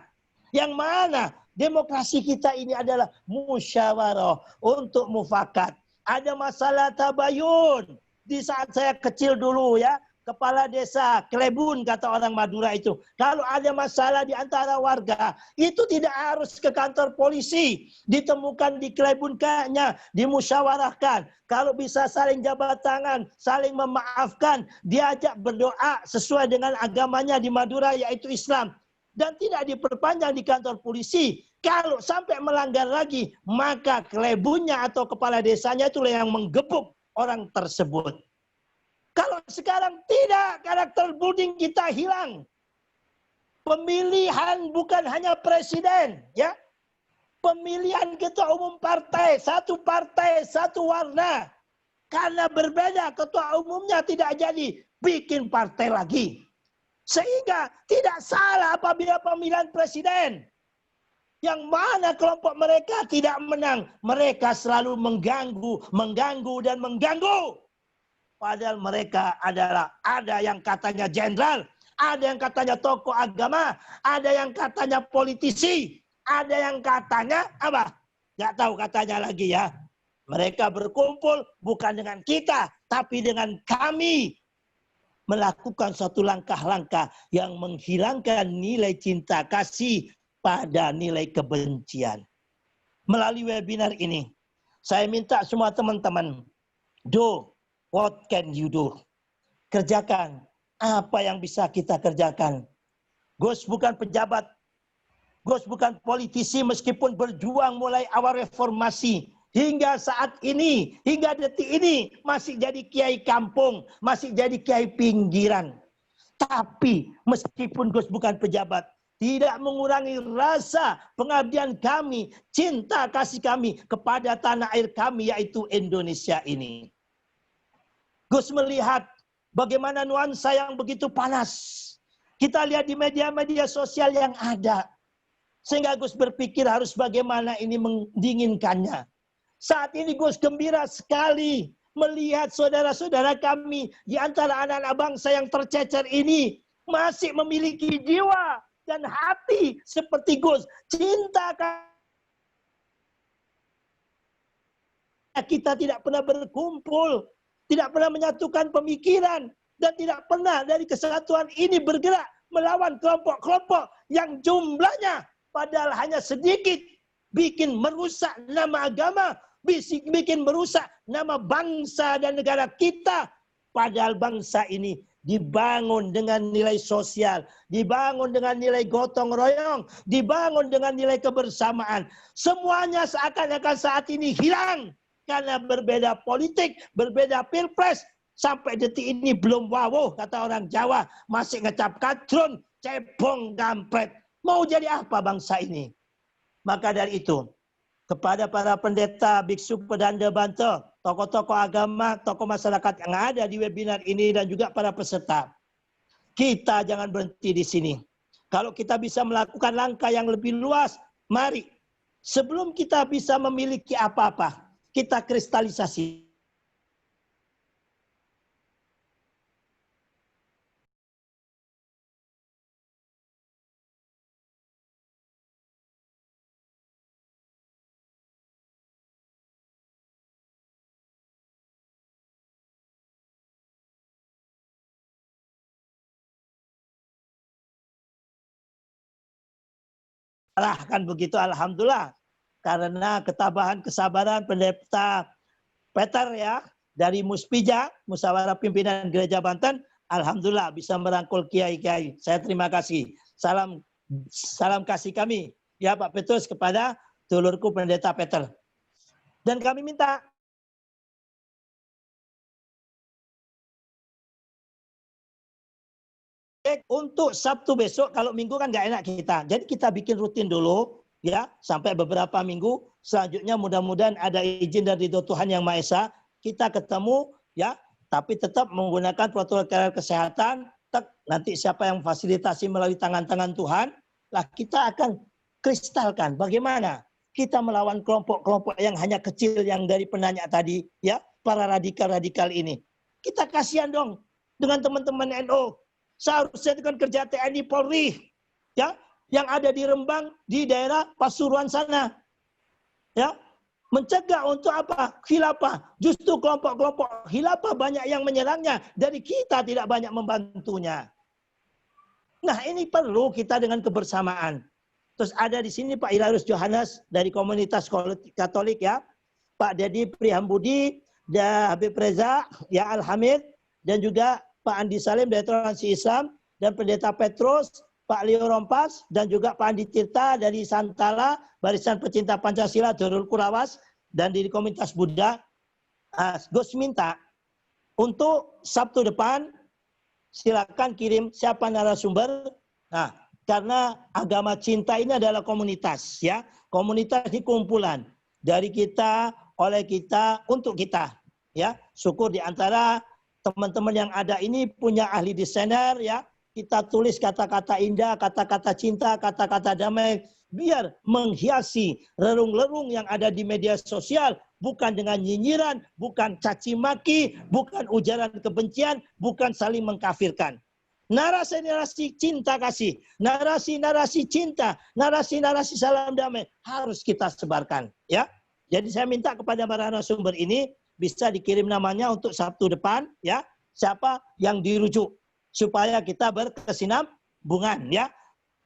Speaker 6: yang mana demokrasi kita ini adalah musyawarah untuk mufakat. Ada masalah tabayun. Di saat saya kecil dulu ya, kepala desa Klebun kata orang Madura itu, kalau ada masalah di antara warga, itu tidak harus ke kantor polisi, ditemukan di Klebunnya, dimusyawarahkan. Kalau bisa saling jabat tangan, saling memaafkan, diajak berdoa sesuai dengan agamanya di Madura yaitu Islam. Dan tidak diperpanjang di kantor polisi. Kalau sampai melanggar lagi, maka Klebunnya atau kepala desanya itulah yang menggebuk orang tersebut. Kalau sekarang tidak, karakter buding kita hilang. Pemilihan bukan hanya presiden, ya. Pemilihan ketua umum partai, satu warna. Karena berbeda ketua umumnya tidak jadi, bikin partai lagi. Sehingga tidak salah apabila pemilihan presiden. Yang mana kelompok mereka tidak menang. Mereka selalu mengganggu, dan mengganggu. Padahal mereka adalah, ada yang katanya jenderal, ada yang katanya tokoh agama, ada yang katanya politisi, ada yang katanya apa? Nggak tahu katanya lagi ya. Mereka berkumpul bukan dengan kita, tapi dengan kami. Melakukan suatu langkah-langkah yang menghilangkan nilai cinta kasih pada nilai kebencian. Melalui webinar ini, saya minta semua teman-teman, do what can you do? Kerjakan apa yang bisa kita kerjakan. Gus bukan pejabat, Gus bukan politisi meskipun berjuang mulai awal reformasi. Hingga saat ini, hingga detik ini masih jadi kiai kampung, masih jadi kiai pinggiran. Tapi meskipun Gus bukan pejabat, tidak mengurangi rasa pengabdian kami, cinta kasih kami kepada tanah air kami yaitu Indonesia ini. Gus melihat bagaimana nuansa yang begitu panas. Kita lihat di media-media sosial yang ada. Sehingga Gus berpikir harus bagaimana ini mendinginkannya. Saat ini Gus gembira sekali melihat saudara-saudara kami di antara anak-anak bangsa yang tercecer ini masih memiliki jiwa dan hati seperti Gus. Cinta kita tidak pernah berkumpul, tidak pernah menyatukan pemikiran, dan tidak pernah dari kesatuan ini bergerak melawan kelompok-kelompok yang jumlahnya padahal hanya sedikit, bikin merusak nama agama, bikin merusak nama bangsa dan negara kita. Padahal bangsa ini dibangun dengan nilai sosial, dibangun dengan nilai gotong royong, dibangun dengan nilai kebersamaan. Semuanya seakan-akan saat ini hilang karena berbeda politik, berbeda pilpres. Sampai detik ini belum wawuh kata orang Jawa, masih ngecap kadrun, cebong, kampret. Mau jadi apa bangsa ini? Maka dari itu, kepada para pendeta, biksu, pedanda Banten, tokoh-tokoh agama, tokoh masyarakat yang ada di webinar ini dan juga para peserta. Kita jangan berhenti di sini. Kalau kita bisa melakukan langkah yang lebih luas, mari. Sebelum kita bisa memiliki apa-apa, kita kristalisasi. Kan begitu, alhamdulillah, karena ketabahan kesabaran pendeta Peter ya dari Muspija, Musyawarah Pimpinan Gereja Banten, alhamdulillah bisa merangkul kiai-kiai. Saya terima kasih. Salam kasih kami ya Pak Petrus kepada dulurku pendeta Peter. Dan kami minta untuk Sabtu besok, kalau Minggu kan nggak enak kita. Jadi kita bikin rutin dulu, ya, sampai beberapa minggu. Selanjutnya mudah-mudahan ada izin dari Tuhan Yang Maha Esa, kita ketemu, ya, tapi tetap menggunakan protokol kesehatan. Nanti siapa yang fasilitasi melalui tangan-tangan Tuhan, lah kita akan kristalkan bagaimana kita melawan kelompok-kelompok yang hanya kecil yang dari penanya tadi, ya, para radikal-radikal ini. Kita kasihan dong dengan teman-teman NU. Seharusnya itu kan kerja TNI Polri, ya, yang ada di Rembang, di daerah Pasuruan sana, ya, mencegah untuk apa? Khilafah. Justru kelompok-kelompok khilafah banyak yang menyerangnya, dari kita tidak banyak membantunya. Nah, ini perlu kita dengan kebersamaan. Terus ada di sini Pak Hilarius Johannes dari komunitas Katolik, ya, Pak Dedi Prihambudi, dan Habib Reza, ya, Al-Hamid, dan juga Pak Andi Salim dari Toleransi Islam, dan Pendeta Petrus, Pak Leo Rompas, dan juga Pak Andi Tirta dari Santala, Barisan Pecinta Pancasila, Darul Kurawas, dan di komunitas Buddha. Gus minta untuk Sabtu depan, silakan kirim siapa narasumber. Nah, karena agama cinta ini adalah komunitas, ya, komunitas ini kumpulan dari kita, oleh kita, untuk kita, ya. Syukur di antara teman-teman yang ada ini punya ahli desainer, ya. Kita tulis kata-kata indah, kata-kata cinta, kata-kata damai, biar menghiasi relung-relung yang ada di media sosial, bukan dengan nyinyiran, bukan caci maki, bukan ujaran kebencian, bukan saling mengkafirkan. Narasi-narasi cinta kasih, narasi-narasi cinta, narasi-narasi salam damai harus kita sebarkan, ya. Jadi saya minta kepada para narasumber ini bisa dikirim namanya untuk Sabtu depan, ya, siapa yang dirujuk supaya kita berkesinambungan, ya.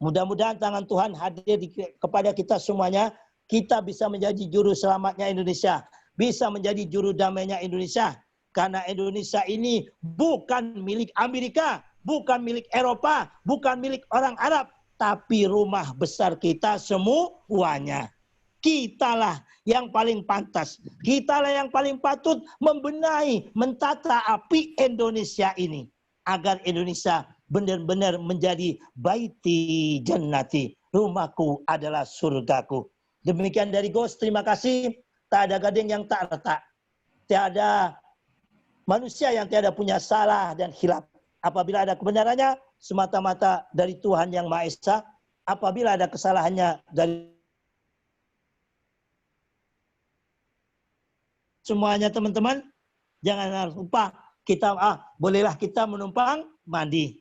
Speaker 6: Mudah-mudahan tangan Tuhan hadir kepada kita semuanya, kita bisa menjadi juru selamatnya Indonesia, bisa menjadi juru damainya Indonesia, karena Indonesia ini bukan milik Amerika, bukan milik Eropa, bukan milik orang Arab, tapi rumah besar kita semuanya. Kitalah yang paling pantas, kitalah yang paling patut membenahi, mentata api Indonesia ini, agar Indonesia benar-benar menjadi baiti jannati, rumahku adalah surgaku. Demikian dari Gus, terima kasih. Tak ada gading yang tak retak, tiada manusia yang tiada punya salah dan khilaf. Apabila ada kebenarannya, semata-mata dari Tuhan Yang Maha Esa. Apabila ada kesalahannya dari semuanya, teman-teman, jangan lupa kita bolehlah kita menumpang mandi.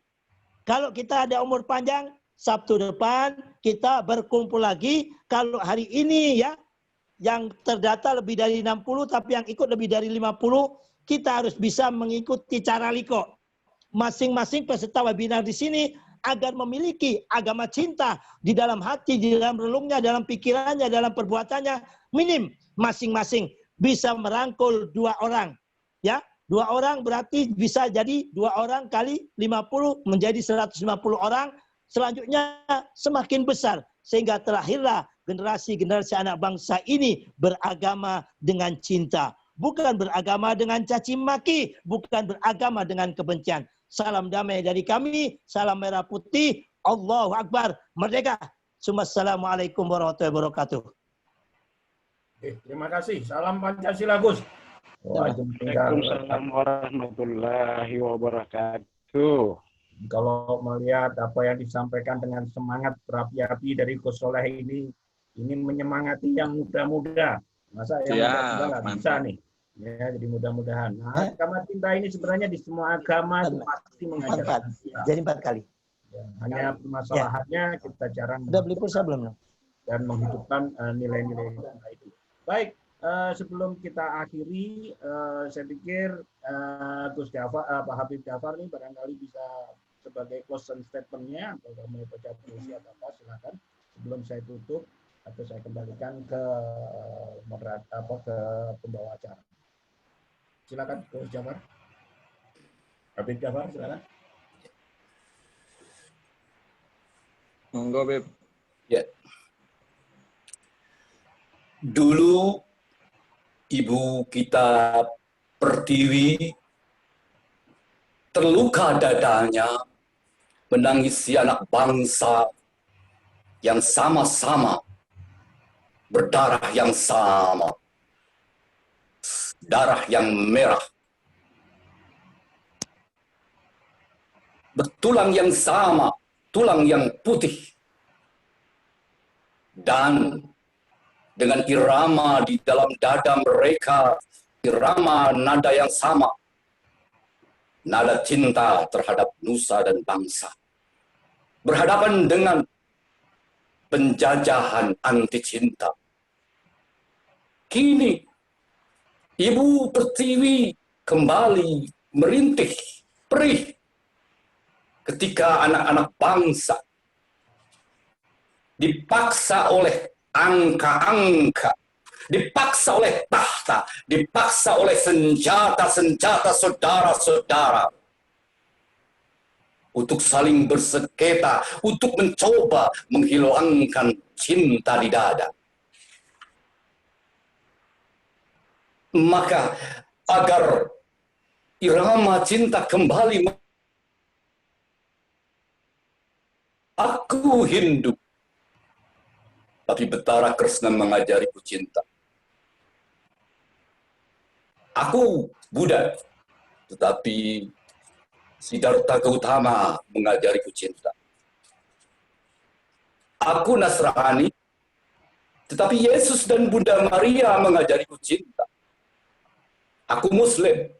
Speaker 6: Kalau kita ada umur panjang, Sabtu depan kita berkumpul lagi. Kalau hari ini, ya, yang terdata lebih dari 60, tapi yang ikut lebih dari 50, kita harus bisa mengikuti cara liko. Masing-masing peserta webinar di sini agar memiliki agama cinta di dalam hati, di dalam relungnya, dalam pikirannya, dalam perbuatannya, minim masing-masing bisa merangkul 2 orang, ya. 2 orang berarti bisa jadi 2 orang kali 50 menjadi 150 orang. Selanjutnya semakin besar sehingga terlahirlah generasi-generasi anak bangsa ini beragama dengan cinta, bukan beragama dengan caci maki, bukan beragama dengan kebencian. Salam damai dari kami, salam merah putih, Allahu Akbar, merdeka. Assalamualaikum warahmatullahi wabarakatuh.
Speaker 1: Terima kasih. Salam Pancasila, Gus.
Speaker 14: Waalaikumsalam warahmatullahi wabarakatuh.
Speaker 1: Kalau melihat apa yang disampaikan dengan semangat berapi-api dari Gus Soleh ini menyemangati yang muda-muda. Masa yang muda nggak bisa nih? Ya, jadi mudah-mudahan. Nah, agama cinta ini sebenarnya di semua agama pasti mengajarkan cinta.
Speaker 6: Jadi 4 kali.
Speaker 1: Ya, hanya permasalahannya kita jarang.
Speaker 6: Udah beli pulsa belum?
Speaker 1: Dan menghidupkan nilai-nilai itu. Baik, sebelum kita akhiri, saya pikir Gus Jafar, Pak Habib Jafar ini barangkali bisa sebagai closing statement-nya atau mau baca puisi atau apa, silakan. Sebelum saya tutup atau saya kembalikan ke ke pembawa acara. Silakan Gus Jafar. Habib Jafar, silakan.
Speaker 2: Monggo, Beb.
Speaker 8: Ya. Dulu ibu kita Pertiwi terluka dadanya
Speaker 9: menangisi anak bangsa yang sama-sama berdarah yang sama, darah yang merah, bertulang yang sama, tulang yang putih, dan dengan irama di dalam dada mereka, irama nada yang sama, nada cinta terhadap nusa dan bangsa, berhadapan dengan penjajahan anti cinta. Kini Ibu Pertiwi kembali merintih perih ketika anak-anak bangsa dipaksa oleh angka-angka, dipaksa oleh tahta, dipaksa oleh senjata-senjata saudara-saudara untuk saling bersengketa, untuk mencoba menghilangkan cinta di dada. Maka agar irama cinta kembali, aku Hindu, tapi Betara Krishna mengajariku cinta. Aku Buddha, tetapi Siddhartha Gautama mengajariku cinta. Aku Nasrani, tetapi Yesus dan Bunda Maria mengajariku cinta. Aku Muslim,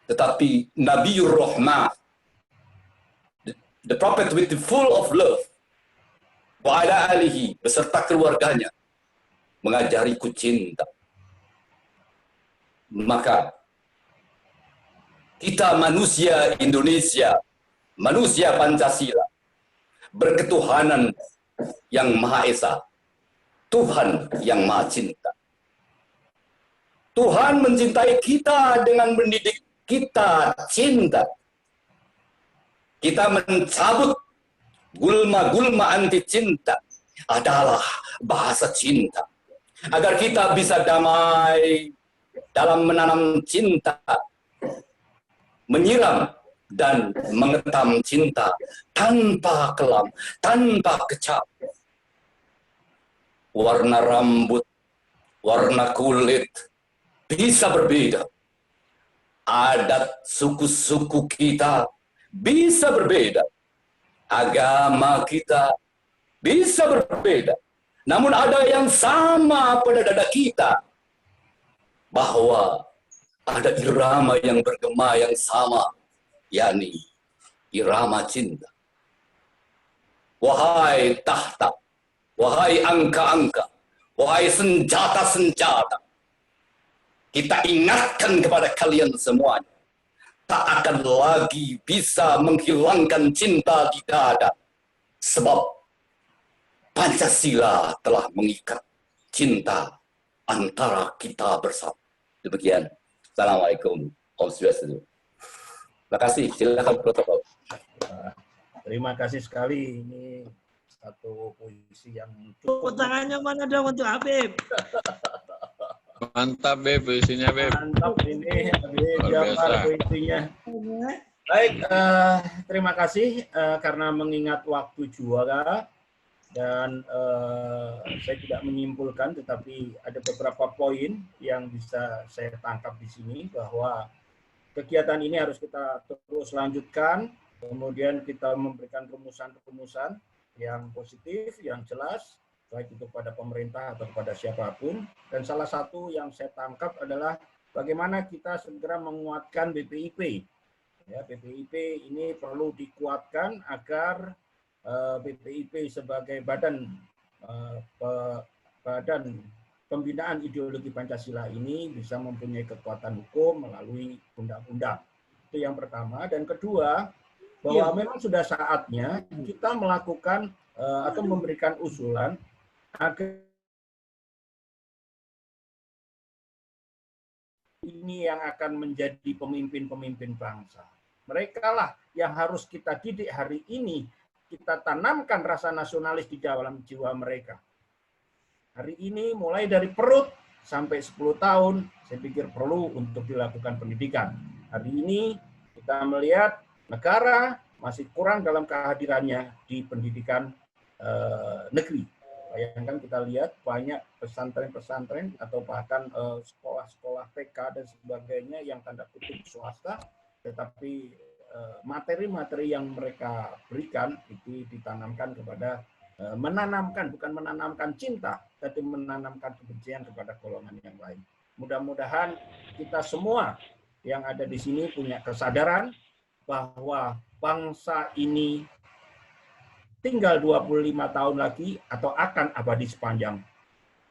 Speaker 9: tetapi Nabiur Rahmah, the prophet with the full of love, wa ala alihi, beserta keluarganya, mengajariku cinta. Maka kita manusia Indonesia, manusia Pancasila, berketuhanan yang Maha Esa, Tuhan yang Maha Cinta. Tuhan mencintai kita dengan mendidik kita cinta. Kita mencabut gulma-gulma anti cinta adalah bahasa cinta. Agar kita bisa damai dalam menanam cinta, menyiram dan mengetam cinta tanpa kelam, tanpa kecap. Warna rambut, warna kulit bisa berbeda. Adat suku-suku kita bisa berbeda. Agama kita bisa berbeda. Namun ada yang sama pada dada kita. Bahwa ada irama yang bergema yang sama, yakni irama cinta. Wahai tahta, wahai angka-angka, wahai senjata-senjata, kita ingatkan kepada kalian semuanya, tak akan lagi bisa menghilangkan cinta di dada, sebab Pancasila telah mengikat cinta antara kita bersama. Demikian. Assalamualaikum. Om Swastiastu. Terima kasih. Silakan protokol.
Speaker 1: Terima kasih sekali. Ini satu puisi yang
Speaker 6: cukup. Tangannya mana dong untuk Habib?
Speaker 2: Mantap, Beb, puisinya, Beb.
Speaker 1: Mantap ini, Habib Jafar puisinya. Baik, terima kasih karena mengingat waktu juga. Dan saya tidak menyimpulkan, tetapi ada beberapa poin yang bisa saya tangkap di sini, bahwa kegiatan ini harus kita terus lanjutkan, kemudian kita memberikan rumusan-rumusan yang positif, yang jelas, baik itu pada pemerintah atau kepada siapapun. Dan salah satu yang saya tangkap adalah bagaimana kita segera menguatkan BPIP. Ya, BPIP ini perlu dikuatkan agar BPIP sebagai badan pembinaan ideologi Pancasila ini bisa mempunyai kekuatan hukum melalui undang-undang. Itu yang pertama. Dan kedua, bahwa memang sudah saatnya kita melakukan atau memberikan usulan agar ini yang akan menjadi pemimpin-pemimpin bangsa. Mereka lah yang harus kita didik hari ini, kita tanamkan rasa nasionalis di dalam jiwa mereka. Hari ini mulai dari perut sampai 10 tahun, saya pikir perlu untuk dilakukan pendidikan. Hari ini kita melihat negara masih kurang dalam kehadirannya di pendidikan negeri. Bayangkan kita lihat banyak pesantren-pesantren atau bahkan sekolah-sekolah TK dan sebagainya yang tanda kutip swasta, tetapi materi-materi yang mereka berikan itu ditanamkan kepada menanamkan, bukan menanamkan cinta, tapi menanamkan kebencian kepada golongan yang lain. Mudah-mudahan kita semua yang ada di sini punya kesadaran bahwa bangsa ini tinggal 25 tahun lagi atau akan abadi sepanjang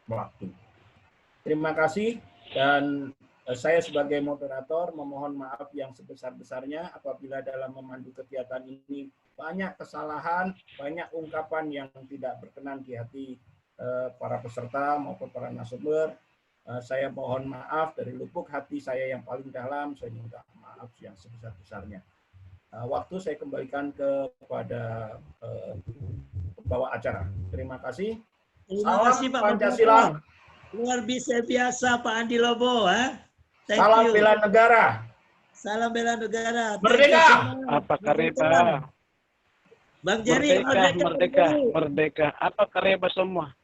Speaker 1: waktu. Terima kasih, dan saya sebagai moderator memohon maaf yang sebesar-besarnya apabila dalam memandu kegiatan ini banyak kesalahan, banyak ungkapan yang tidak berkenan di hati para peserta maupun para narasumber. Saya mohon maaf dari lubuk hati saya yang paling dalam, saya minta maaf yang sebesar-besarnya. Waktu saya kembalikan kepada pembawa acara. Terima kasih.
Speaker 15: Terima kasih Pak
Speaker 1: Pancasila.
Speaker 15: Luar biasa Pak Andi Lobo.
Speaker 1: Salam bela negara.
Speaker 15: Salam bela negara.
Speaker 1: Merdeka.
Speaker 14: Apa kareba?
Speaker 15: Bang Jerry,
Speaker 14: merdeka. Apa kareba semua?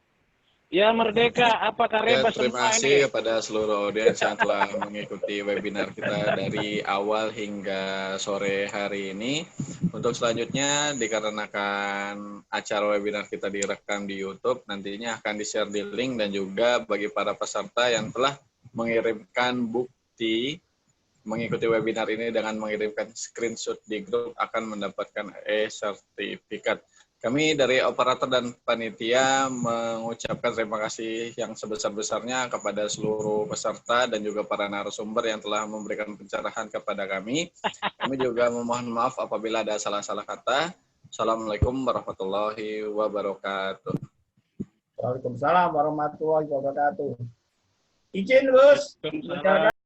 Speaker 14: Ya merdeka, apa kareba semua ini?
Speaker 2: Terima kasih kepada seluruh audiens yang telah mengikuti webinar kita dari awal hingga sore hari ini. Untuk selanjutnya, dikarenakan acara webinar kita direkam di YouTube, nantinya akan di-share di link, dan juga bagi para peserta yang telah mengirimkan bukti mengikuti webinar ini dengan mengirimkan screenshot di grup akan mendapatkan e-sertifikat. Kami dari operator dan panitia mengucapkan terima kasih yang sebesar-besarnya kepada seluruh peserta dan juga para narasumber yang telah memberikan pencerahan kepada kami. Kami juga memohon maaf apabila ada salah-salah kata. Assalamualaikum warahmatullahi wabarakatuh.
Speaker 1: Waalaikumsalam warahmatullahi wabarakatuh. Izin, Gus.